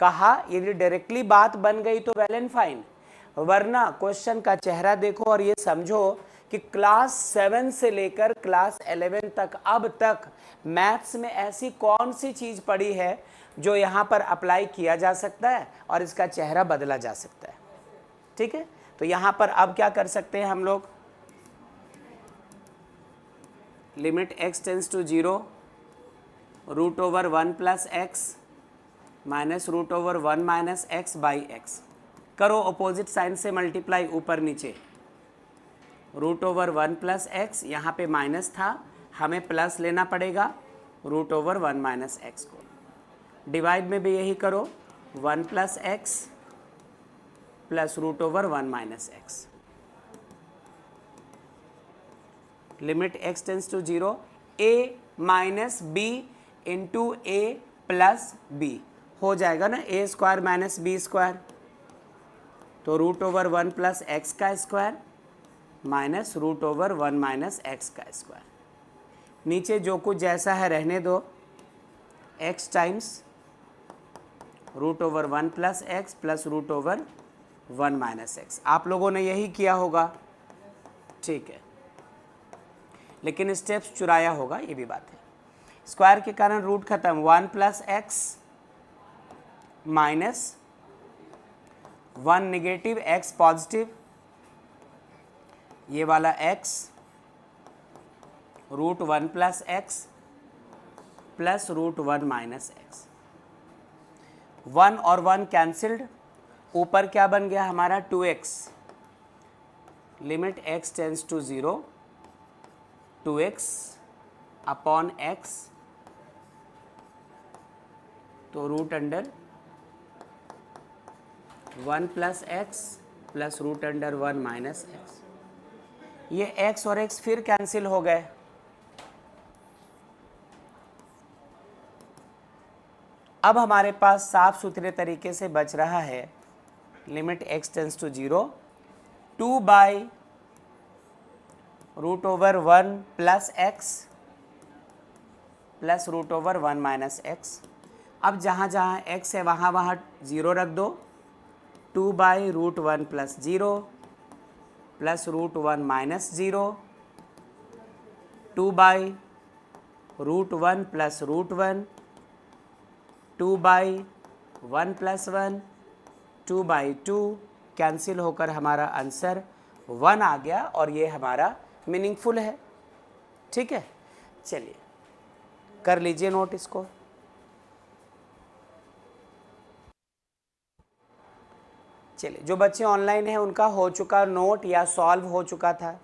कहा यदि डायरेक्टली बात बन गई तो वेल एंड फाइन, वरना क्वेश्चन का चेहरा देखो और ये समझो कि क्लास 7 से लेकर क्लास 11 तक अब तक मैथ्स में ऐसी कौन सी चीज़ पड़ी है जो यहाँ पर अप्लाई किया जा सकता है और इसका चेहरा बदला जा सकता है। ठीक है, तो यहाँ पर अब क्या कर सकते हैं हम लोग, limit x tends to 0 root over 1 plus x minus root over 1 minus x by x. करो अपोजिट साइन से मल्टीप्लाई ऊपर नीचे, रूट ओवर 1 प्लस एक्स, यहाँ पे माइनस था हमें प्लस लेना पड़ेगा रूट ओवर 1 माइनस एक्स को। डिवाइड में भी यही करो, 1 plus x plus root over 1 minus x. Limit x tends to 0 a minus b into a plus b हो जाएगा ना, a square minus b square. तो रूट ओवर 1 प्लस एक्स का square minus root over 1 minus x का स्क्वायर। नीचे जो कुछ जैसा है रहने दो, x times root over 1 plus x plus root over 1 minus x. आप लोगों ने यही किया होगा, ठीक है, लेकिन स्टेप्स चुराया होगा, ये भी बात है। स्क्वायर के कारण रूट खत्म, 1 plus x minus 1 negative x positive, ये वाला x root 1 plus x plus root 1 minus x. 1 और 1 कैंसिल्ड, ऊपर क्या बन गया हमारा 2x। Limit x tends to 0 2x upon x, तो root under 1 plus x plus root under 1 minus x. ये x और x फिर कैंसिल हो गए। अब हमारे पास साफ सुथरे तरीके से बच रहा है limit x tends to 0 2 by root over 1 plus x plus root over 1 minus x. अब जहाँ जहाँ x है वहाँ वहाँ 0 रख दो, 2 by root 1 plus 0 plus root 1 minus 0, 2 by root 1 plus root 1, 2 by 1 plus 1, 2 by 2 cancel होकर हमारा आंसर 1 आ गया और ये हमारा मीनिंगफुल है। ठीक है, चलिए कर लीजिए नोट इसको। चलिए, जो बच्चे ऑनलाइन हैं उनका हो चुका नोट या सॉल्व हो चुका था?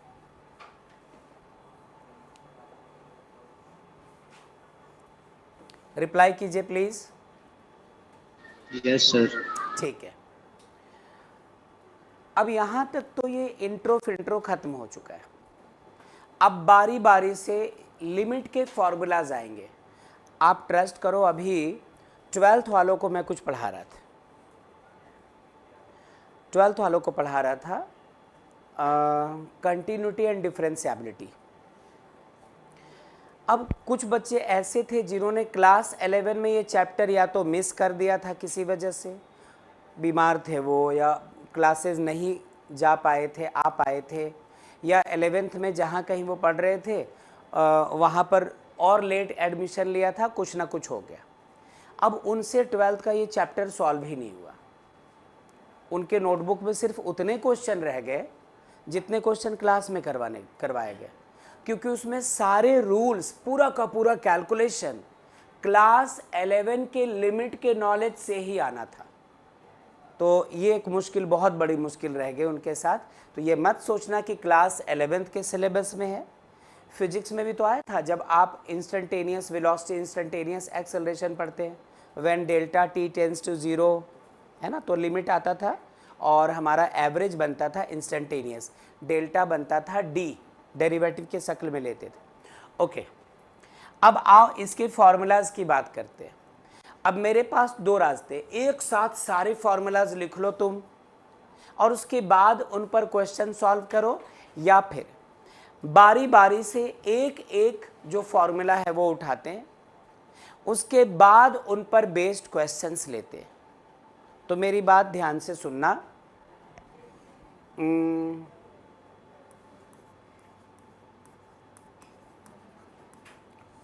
रिप्लाई कीजिए प्लीज। Yes sir. ठीक है, अब यहां तक तो ये इंट्रो फिंट्रो खत्म हो चुका है। अब बारी बारी से लिमिट के फॉर्मूलाज आएंगे। आप ट्रस्ट करो, अभी 12th वालों को मैं कुछ पढ़ा रहा था, 12th वालों को पढ़ा रहा था कंटिन्यूटी एंड डिफरेंशिएबिलिटी। अब कुछ बच्चे ऐसे थे जिन्होंने क्लास 11 में ये चैप्टर या तो मिस कर दिया था किसी वजह से, बीमार थे वो, या क्लासेस नहीं जा पाए थे, आ पाए थे, या 11th में जहाँ कहीं वो पढ़ रहे थे वहाँ पर और लेट एडमिशन लिया था, कुछ ना कुछ हो गया। अब उनसे 12th का ये चैप्टर सॉल्व ही नहीं हुआ। उनके नोटबुक में सिर्फ उतने क्वेश्चन रह गए जितने क्वेश्चन क्लास में करवाए गए, क्योंकि उसमें सारे रूल्स, पूरा का पूरा कैलकुलेशन क्लास 11 के लिमिट के नॉलेज से ही आना था। तो ये एक मुश्किल, बहुत बड़ी मुश्किल रह गई उनके साथ। तो ये मत सोचना कि क्लास 11th के सिलेबस में है। फिजिक्स में भी तो आया था, जब आप इंस्टेंटेनियस वेलोसिटी, इंस्टेंटेनियस एक्सेलरेशन पढ़ते हैं, when delta t tends to 0, है ना, तो लिमिट आता था और हमारा एवरेज बनता था इंस्टेंटेनियस, डेल्टा बनता था डी, डेरिवेटिव के शक्ल में लेते थे। ओके, अब आओ इसके फॉर्मूलाज की बात करते हैं। अब मेरे पास दो रास्ते, एक साथ सारे फॉर्मूलाज लिख लो तुम और उसके बाद उन पर क्वेश्चन सॉल्व करो, या फिर बारी बारी से एक एक जो फॉर्मूला है वो उठाते हैं, उसके बाद उन पर बेस्ड क्वेश्चंस लेते हैं। तो मेरी बात ध्यान से सुनना।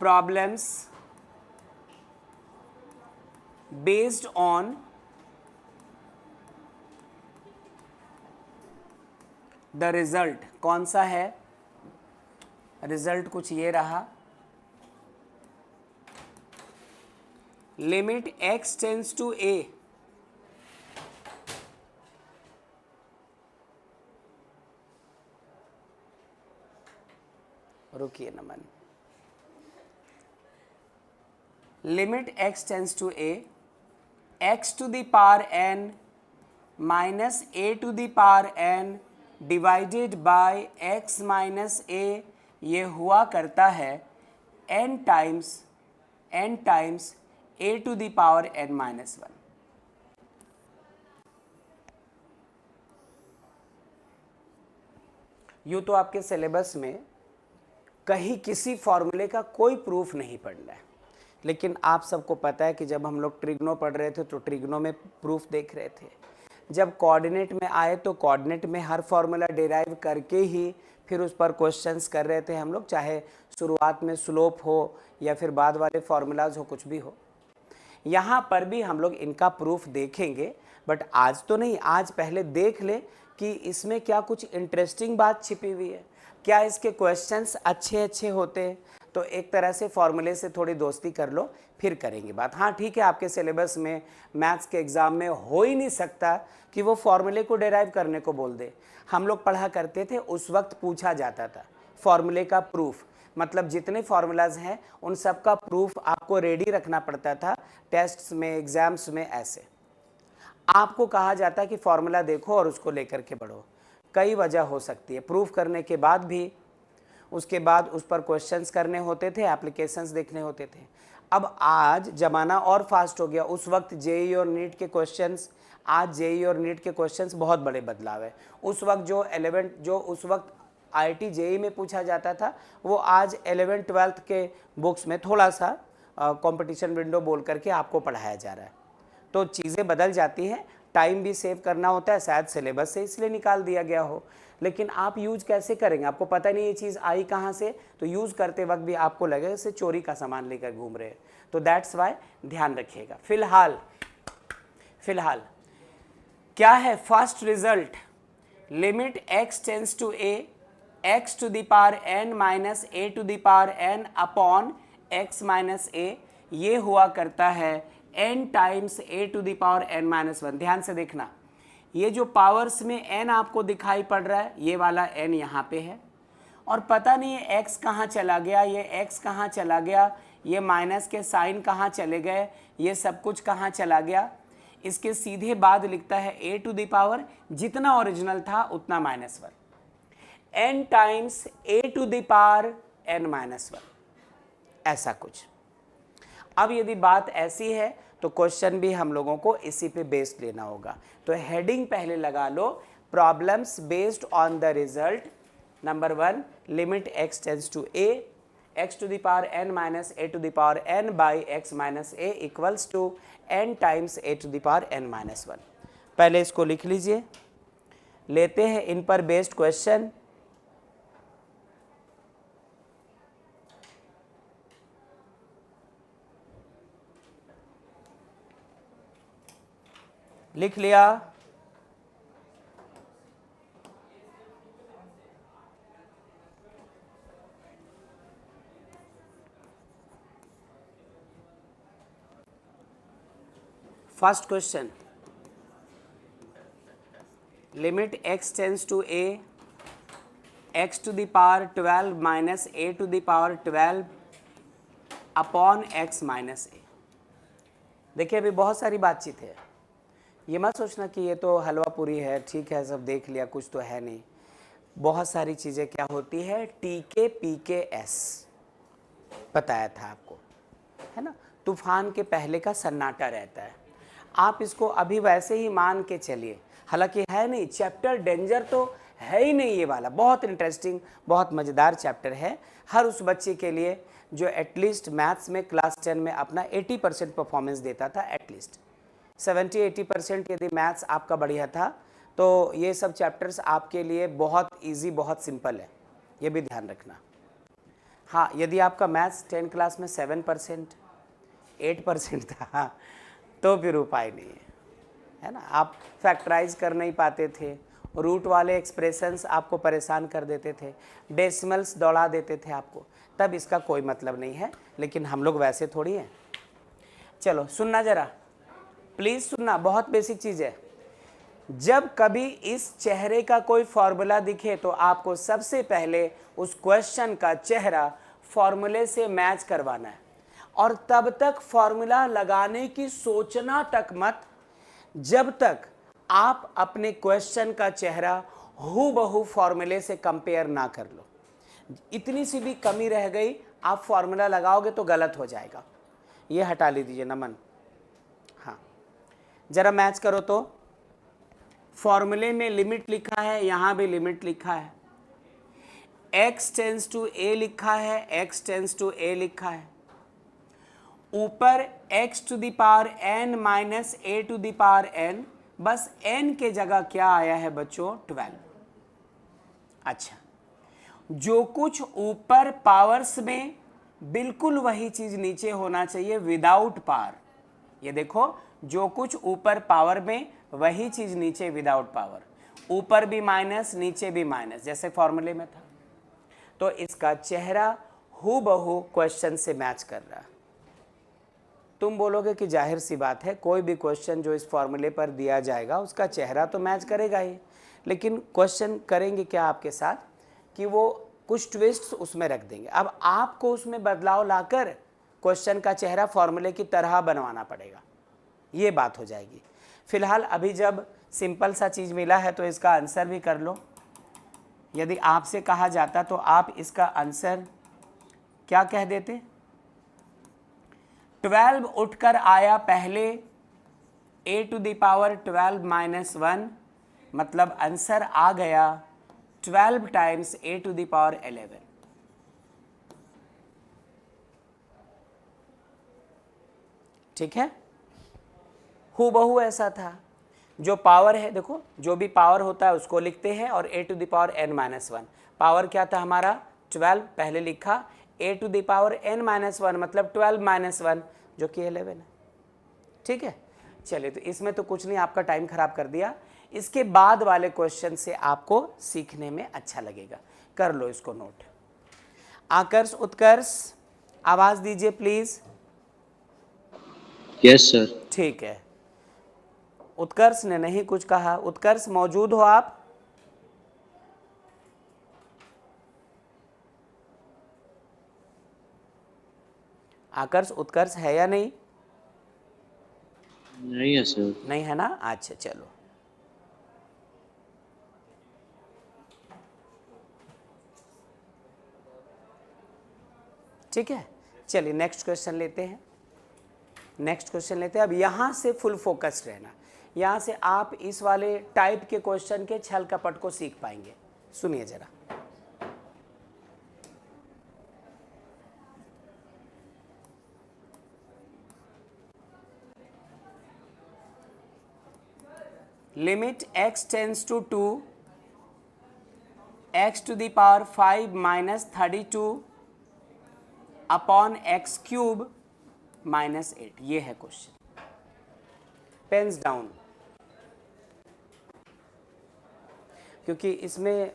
Problems based on the result, कौन सा है रिजल्ट? कुछ ये रहा, limit x tends to a, रुकिए Naman, limit x tends to a, x to the power n minus a to the power n divided by x minus a, ये हुआ करता है n times a to the power n minus 1। यूँ तो आपके सिलेबस में कहीं किसी फॉर्मूले का कोई प्रूफ नहीं पढ़ना है, लेकिन आप सबको पता है कि जब हम लोग ट्रिग्नो पढ़ रहे थे तो ट्रिग्नो में प्रूफ देख रहे थे, जब कोऑर्डिनेट में आए तो कोऑर्डिनेट में हर फॉर्मूला डिराइव करके ही फिर उस पर क्वेश्चंस कर रहे थे हम लोग, चाहे शुरुआत में स्लोप हो या फिर बाद वाले फॉर्मूलाज हो, कुछ भी हो। यहाँ पर भी हम लोग इनका प्रूफ देखेंगे, बट आज तो नहीं, आज पहले देख ले कि इसमें क्या कुछ इंटरेस्टिंग बात छिपी हुई है, क्या इसके क्वेश्चंस अच्छे होते हैं। तो एक तरह से फॉर्मूले से थोड़ी दोस्ती कर लो, फिर करेंगे बात। हाँ ठीक है, आपके सिलेबस में मैथ्स के एग्ज़ाम में हो ही नहीं सकता कि वो फॉर्मूले को डिराइव करने को बोल दे। हम लोग पढ़ा करते थे, उस वक्त पूछा जाता था फॉर्मूले का प्रूफ, मतलब जितने फॉर्मूलाज हैं उन सब का प्रूफ आपको रेडी रखना पड़ता था टेस्ट्स में, एग्ज़ाम्स में। ऐसे आपको कहा जाता है कि फॉर्मूला देखो और उसको लेकर के बढ़ो। कई वजह हो सकती है, प्रूफ करने के बाद भी उसके बाद उस पर क्वेश्चंस करने होते थे, एप्लीकेशंस देखने होते थे। अब आज ज़माना और फास्ट हो गया। उस वक्त जेईई और नीट के क्वेश्चंस, आज जेईई और नीट के क्वेश्चंस बहुत बड़े बदलाव है। उस वक्त जो उस वक्त आईआईटी जेईई में पूछा जाता था, वो आज 11th 12th के बुक्स में थोड़ा सा कंपटीशन विंडो बोल करके आपको पढ़ाया जा रहा है। तो चीज़ें बदल जाती हैं, टाइम भी सेव करना होता है, शायद सिलेबस से इसलिए निकाल दिया गया हो, लेकिन आप यूज कैसे करेंगे आपको पता नहीं ये चीज़ आई कहाँ से, तो यूज़ करते वक्त भी आपको लगेगा जैसे चोरी का सामान लेकर घूम रहे हैं। तो दैट्स वाई ध्यान रखिएगा। फिलहाल क्या है first result, limit x tends to a, x to the power n minus a to the power n upon x minus a, ये हुआ करता है n times a to the power n minus 1। ध्यान से देखना, ये जो पावर्स में n आपको दिखाई पड़ रहा है, ये वाला n यहाँ पे है, और पता नहीं ये x कहाँ चला गया, ये x कहाँ चला गया, ये माइनस के साइन कहाँ चले गए, ये सब कुछ कहाँ चला गया। इसके सीधे बाद लिखता है a टू द पावर, जितना ओरिजिनल था उतना minus 1, n times a to the power n minus 1, ऐसा कुछ। अब यदि बात ऐसी है तो क्वेश्चन भी हम लोगों को इसी पे बेस्ड लेना होगा। तो हेडिंग पहले लगा लो, problems based on the result number 1, limit x tends to a, x to the power n minus a to the power n by x minus a equals to n times a to the power n minus 1। पहले इसको लिख लीजिए। लेते हैं इन पर बेस्ड क्वेश्चन। लिख लिया? First question, limit x tends to a x to the power 12 minus a to the power 12 upon x minus a। देखिए अभी बहुत सारी बातचीत है, ये मत सोचना कि ये तो हलवा पूरी है, ठीक है सब देख लिया, कुछ तो है नहीं। बहुत सारी चीज़ें क्या होती है, टीके पीके एस बताया था आपको, है ना। तूफान के पहले का सन्नाटा रहता है, आप इसको अभी वैसे ही मान के चलिए। हालांकि है नहीं, चैप्टर डेंजर तो है ही नहीं ये वाला, बहुत इंटरेस्टिंग बहुत मज़ेदार चैप्टर है हर उस बच्चे के लिए जो एटलीस्ट मैथ्स में क्लास 10 में अपना 80% परफॉर्मेंस देता था। एटलीस्ट 70-80% यदि मैथ्स आपका बढ़िया था तो ये सब चैप्टर्स आपके लिए बहुत इजी बहुत सिंपल है, ये भी ध्यान रखना। हाँ, यदि आपका मैथ्स 10 क्लास में 7% 8% था तो फिर उपाय नहीं है ना। आप फैक्टराइज कर नहीं पाते थे, रूट वाले एक्सप्रेशंस आपको परेशान कर देते थे, डेसिमल्स दौड़ा देते थे आपको, तब इसका कोई मतलब नहीं है। लेकिन हम लोग वैसे थोड़ी हैं। चलो सुनना ज़रा, प्लीज़ सुनना, बहुत बेसिक चीज़ है। जब कभी इस चेहरे का कोई फॉर्मूला दिखे तो आपको सबसे पहले उस क्वेश्चन का चेहरा फॉर्मूले से मैच करवाना है, और तब तक फॉर्मूला लगाने की सोचना तक मत जब तक आप अपने क्वेश्चन का चेहरा हूबहू फॉर्मूले से कंपेयर ना कर लो। इतनी सी भी कमी रह गई, आप फॉर्मूला लगाओगे तो गलत हो जाएगा। ये हटा लीजिए नमन। हाँ, जरा मैच करो तो। फॉर्मूले में लिमिट लिखा है, यहाँ भी लिमिट लिखा है, x टेंस टू a लिखा है, x टेंस टू a लिखा है, ऊपर x to the power n minus a to the power n, बस n के जगह क्या आया है बच्चों, 12। अच्छा, जो कुछ ऊपर पावर्स में बिल्कुल वही चीज नीचे होना चाहिए विदाउट पावर। ये देखो, जो कुछ ऊपर पावर में वही चीज नीचे विदाउट पावर, ऊपर भी माइनस नीचे भी माइनस, जैसे फॉर्मूले में था। तो इसका चेहरा हूबहू क्वेश्चन से मैच कर रहा। तुम बोलोगे कि जाहिर सी बात है, कोई भी क्वेश्चन जो इस फॉर्मूले पर दिया जाएगा उसका चेहरा तो मैच करेगा ही, लेकिन क्वेश्चन करेंगे क्या आपके साथ कि वो कुछ ट्विस्ट्स उसमें रख देंगे। अब आपको उसमें बदलाव लाकर क्वेश्चन का चेहरा फॉर्मूले की तरह बनवाना पड़ेगा, ये बात हो जाएगी। फिलहाल अभी जब सिंपल सा चीज़ मिला है तो इसका आंसर भी कर लो। यदि आपसे कहा जाता तो आप इसका आंसर क्या कह देते? 12 उठकर आया पहले a to the power 12 minus 1, मतलब आंसर आ गया 12 times a to the power 11। ठीक है, हूबहू ऐसा था। जो पावर है, देखो जो भी पावर होता है उसको लिखते हैं, और a to the power n minus 1, power क्या था हमारा 12, पहले लिखा a to the power n minus 1 मतलब 12 माइनस 1 जो कि 11 है। ठीक है, चलिए, तो इसमें तो कुछ नहीं, आपका टाइम खराब कर दिया। इसके बाद वाले क्वेश्चन से आपको सीखने में अच्छा लगेगा, कर लो इसको नोट। आकर्ष उत्कर्ष आवाज दीजिए प्लीज। Yes sir. ठीक है, उत्कर्ष ने नहीं कुछ कहा। उत्कर्ष मौजूद हो आप? आकर्ष उत्कर्ष है या नहीं? नहीं है सर। नहीं है ना, अच्छा चलो। ठीक है, चलिए नेक्स्ट क्वेश्चन लेते हैं। नेक्स्ट क्वेश्चन लेते हैं। अब यहां से फुल फोकस रहना, यहां से आप इस वाले टाइप के क्वेश्चन के छल कपट को सीख पाएंगे। सुनिए जरा, limit x tends to 2 x to the power 5 minus 32 upon x cube minus 8। ये है क्वेश्चन। पेन्स डाउन, क्योंकि इसमें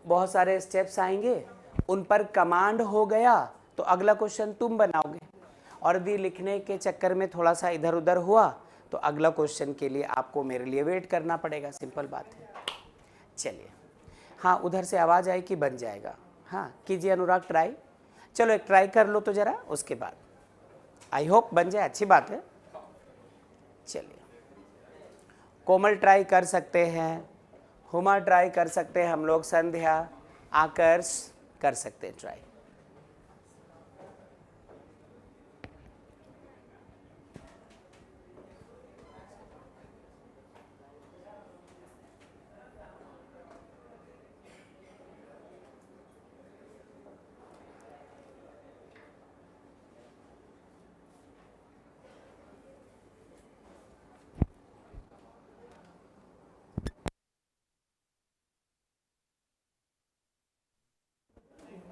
बहुत सारे स्टेप्स आएंगे, उन पर कमांड हो गया तो अगला क्वेश्चन तुम बनाओगे, और भी लिखने के चक्कर में थोड़ा सा इधर उधर हुआ तो अगला क्वेश्चन के लिए आपको मेरे लिए वेट करना पड़ेगा। सिंपल बात है। चलिए, हाँ उधर से आवाज़ आई कि बन जाएगा। हाँ कीजिए अनुराग ट्राई। चलो एक ट्राई कर लो तो ज़रा, उसके बाद आई होप बन जाए, अच्छी बात है। चलिए, कोमल ट्राई कर सकते हैं, हुमा ट्राई कर सकते हैं, हम लोग संध्या, आकर्ष कर सकते हैं ट्राई।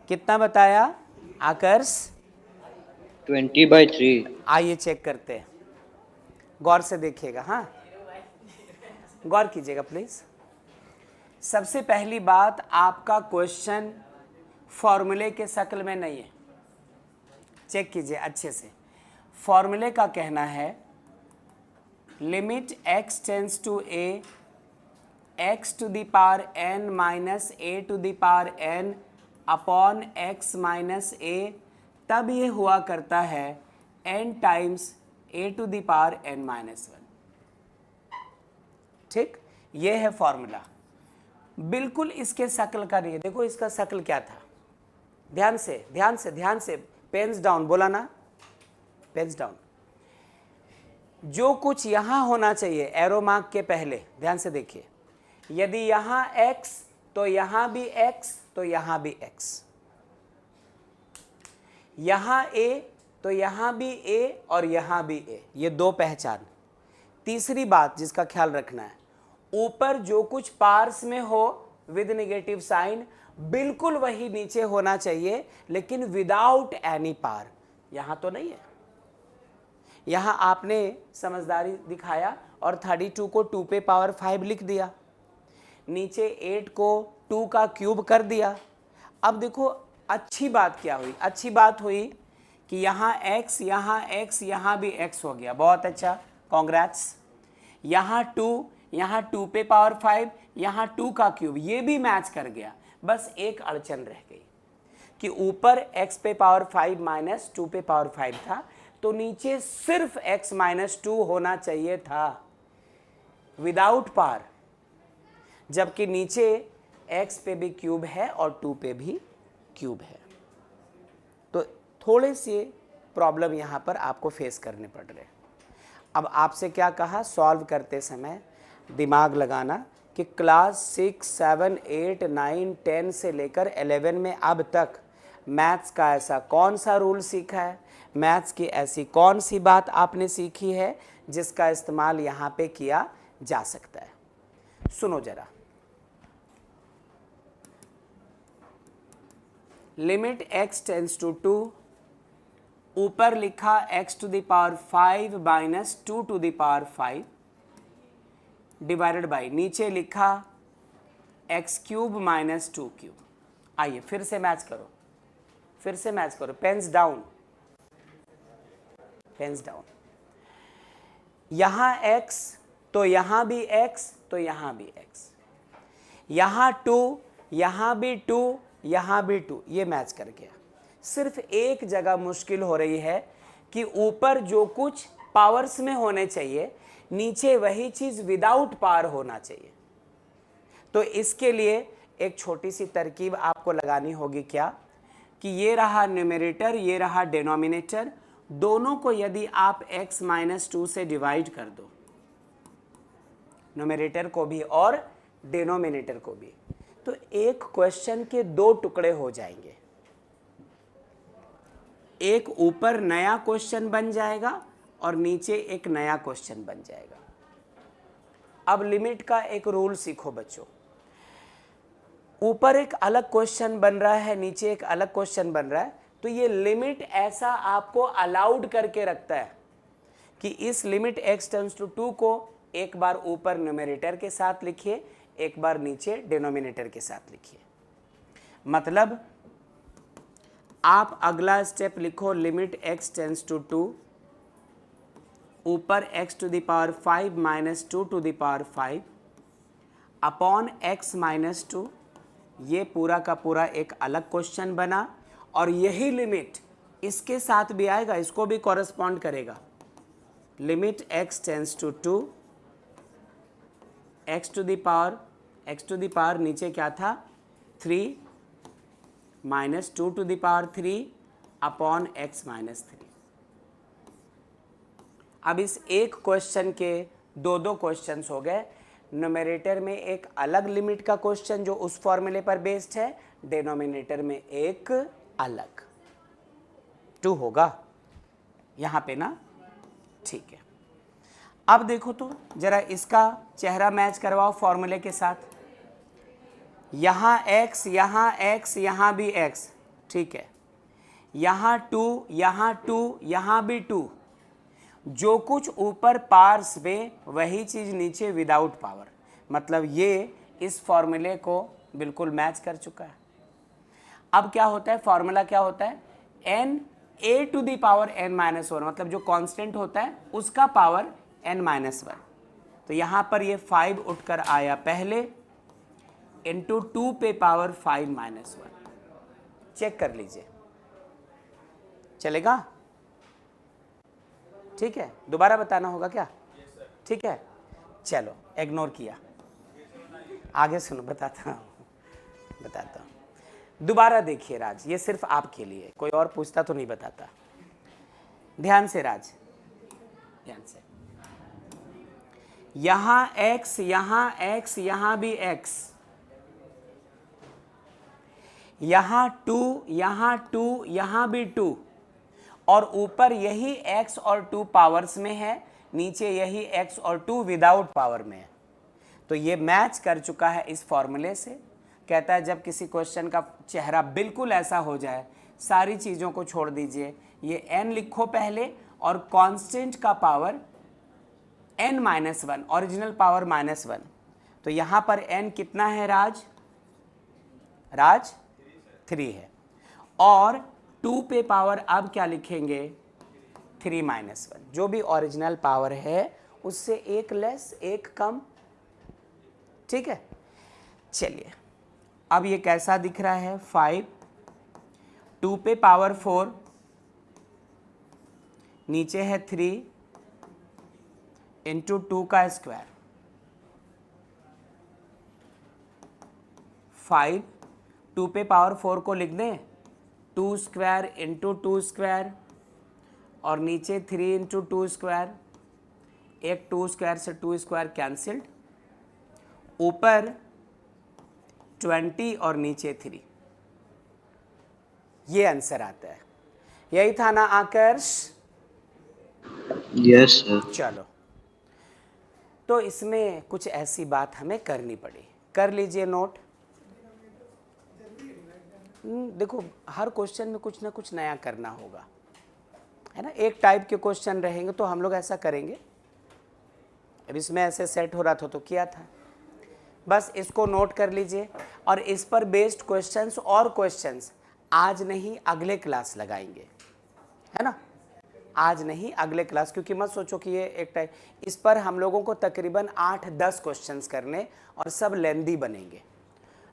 कितना बताया आकर्ष? 20/3। आइए चेक करते हैं, गौर से देखिएगा। हाँ गौर कीजिएगा प्लीज। सबसे पहली बात, आपका क्वेश्चन फॉर्मूले के शक्ल में नहीं है, चेक कीजिए अच्छे से। फॉर्मूले का कहना है limit x tends to a x to the power n minus a to the power n upon x minus a, तब ये हुआ करता है n times a to the power n minus 1। ठीक, ये है फॉर्मूला। बिल्कुल इसके शक्ल का नहीं है। देखो इसका शक्ल क्या था, ध्यान से ध्यान से ध्यान से, पेन्स डाउन बोला ना, पेन्स डाउन। जो कुछ यहां होना चाहिए एरो मार्क के पहले, ध्यान से देखिए, यदि यहां x तो यहां भी x, तो यहां भी x, यहां a तो यहां भी a और यहां भी a, ये दो पहचान। तीसरी बात जिसका ख्याल रखना है, ऊपर जो कुछ पार्स में हो विद नेगेटिव साइन, बिल्कुल वही नीचे होना चाहिए, लेकिन विदाउट एनी पार। यहां तो नहीं है, यहां आपने समझदारी दिखाया और 32 को 2 पे पावर 5 लिख दिया, नीचे 8 को 2 का क्यूब कर दिया। अब देखो अच्छी बात क्या हुई, अच्छी बात हुई कि यहाँ x, यहाँ भी x हो गया, बहुत अच्छा, कॉन्ग्रेट्स। यहाँ 2 पे पावर 5, यहाँ 2 का क्यूब, ये भी मैच कर गया। बस एक अड़चन रह गई कि ऊपर x पे पावर 5 माइनस 2 पे पावर 5 था, तो नीचे सिर्फ x माइनस 2 होना चाहिए था विदाउट पार, जबकि नीचे x पे भी क्यूब है और 2 पे भी क्यूब है। तो थोड़े से प्रॉब्लम यहाँ पर आपको फेस करने पड़ रहे हैं। अब आपसे क्या कहा, सॉल्व करते समय दिमाग लगाना कि क्लास 6, 7, 8, 9, 10 से लेकर 11 में अब तक मैथ्स का ऐसा कौन सा रूल सीखा है, मैथ्स की ऐसी कौन सी बात आपने सीखी है जिसका इस्तेमाल यहाँ पे किया जा सकता है। सुनो जरा, लिमिट x टेंस टू 2, ऊपर लिखा x to the power 5 minus 2 to the power 5 divided by, नीचे लिखा x क्यूब माइनस 2 क्यूब। आइए फिर से मैच करो, फिर से मैच करो, पेन्स डाउन, पेन्स डाउन। यहां x तो यहां भी x, तो यहां भी x, यहां 2, यहां भी 2, यहां भी 2, ये मैच कर गया। सिर्फ एक जगह मुश्किल हो रही है कि ऊपर जो कुछ पावर्स में होने चाहिए, नीचे वही चीज विदाउट पावर होना चाहिए। तो इसके लिए एक छोटी सी तरकीब आपको लगानी होगी, क्या कि ये रहा न्यूमरेटर, ये रहा डिनोमिनेटर, दोनों को यदि आप x माइनस 2 से डिवाइड कर दो, न्यूमरेटर को भी और डिनोमिनेटर को भी, तो एक क्वेश्चन के दो टुकड़े हो जाएंगे। एक ऊपर नया क्वेश्चन बन जाएगा और नीचे एक नया क्वेश्चन बन जाएगा। अब लिमिट का एक रूल सीखो बच्चों। ऊपर एक अलग क्वेश्चन बन रहा है, नीचे एक अलग क्वेश्चन बन रहा है, तो ये लिमिट ऐसा आपको अलाउड करके रखता है कि इस लिमिट x टेंड्स टू 2 को एक बार ऊपर न्यूमरेटर के साथ लिखिए, एक बार नीचे डिनोमिनेटर के साथ लिखिए। मतलब आप अगला स्टेप लिखो, लिमिट x टेंड्स टू 2, ऊपर x to the power 5 minus 2 to the power 5 upon x minus 2। ये पूरा का पूरा एक अलग क्वेश्चन बना और यही लिमिट इसके साथ भी आएगा, इसको भी कॉरेस्पॉन्ड करेगा। Limit x tends to 2, x to the power नीचे क्या था 3 minus 2 to the power 3 upon x minus 3। अब इस एक क्वेश्चन के दो क्वेश्चंस हो गए। न्यूमरेटर में एक अलग लिमिट का क्वेश्चन जो उस फॉर्मूले पर बेस्ड है, डिनोमिनेटर में एक अलग। 2 होगा यहाँ पे ना, ठीक है। अब देखो तो जरा इसका चेहरा मैच करवाओ फॉर्मूले के साथ। यहाँ x, यहाँ x, यहाँ भी x, ठीक है। यहाँ 2, यहाँ 2, यहाँ भी 2। जो कुछ ऊपर पावर्स में वही चीज नीचे विदाउट पावर, मतलब ये इस फॉर्मूले को बिल्कुल मैच कर चुका है। अब क्या होता है, फॉर्मूला क्या होता है, n a to the power n minus 1, मतलब जो कांस्टेंट होता है उसका पावर n माइनस 1। तो यहाँ पर ये 5 उठकर आया पहले, इंटू 2 पे पावर 5 माइनस 1। चेक कर लीजिए, चलेगा? ठीक है, दोबारा बताना होगा क्या? ठीक है, चलो इग्नोर किया, आगे सुनो, बताता हूँ। दोबारा देखिए राज, ये सिर्फ आपके लिए, कोई और पूछता तो नहीं बताता। ध्यान से राज, ध्यान से। यहाँ x, यहाँ x, यहाँ भी x, यहाँ 2, यहाँ 2, यहाँ भी 2, और ऊपर यही x और 2 पावर्स में है, नीचे यही x और 2 विदाउट पावर में है। तो ये मैच कर चुका है इस फॉर्मूले से। कहता है जब किसी क्वेश्चन का चेहरा बिल्कुल ऐसा हो जाए, सारी चीज़ों को छोड़ दीजिए, ये n लिखो पहले और कांस्टेंट का power n minus 1, original power minus 1। तो यहाँ पर n कितना है राज? 3 है। और 2 पे पावर अब क्या लिखेंगे? 3 माइनस 1। जो भी ओरिजिनल पावर है उससे एक लेस, एक कम, ठीक है। चलिए अब ये कैसा दिख रहा है? 5, 2 पे पावर 4, नीचे है 3 इंटू 2 का स्क्वायर, 5, 2 पे पावर 4 को लिख दें 2 स्क्वायर इंटू 2 स्क्वायर, और नीचे 3 इंटू 2 स्क्वायर, एक 2 स्क्वायर से 2 स्क्वायर कैंसिल्ड, ऊपर 20 और नीचे 3। ये आंसर आता है। यही था ना आकर्ष? Yes sir. चलो, तो इसमें कुछ ऐसी बात हमें करनी पड़ी, कर लीजिए नोट। देखो हर क्वेश्चन में कुछ ना कुछ नया करना होगा, है ना। एक टाइप के क्वेश्चन रहेंगे तो हम लोग ऐसा करेंगे। अब इसमें ऐसे सेट हो रहा था तो किया था, बस इसको नोट कर लीजिए। और इस पर बेस्ड क्वेश्चंस और क्वेश्चंस आज नहीं अगले क्लास लगाएंगे, है ना। आज नहीं अगले क्लास, क्योंकि मत सोचो कि ये एक टाइप, इस पर हम लोगों को तकरीबन 8-10 क्वेश्चंस करने और सब लेंदी बनेंगे।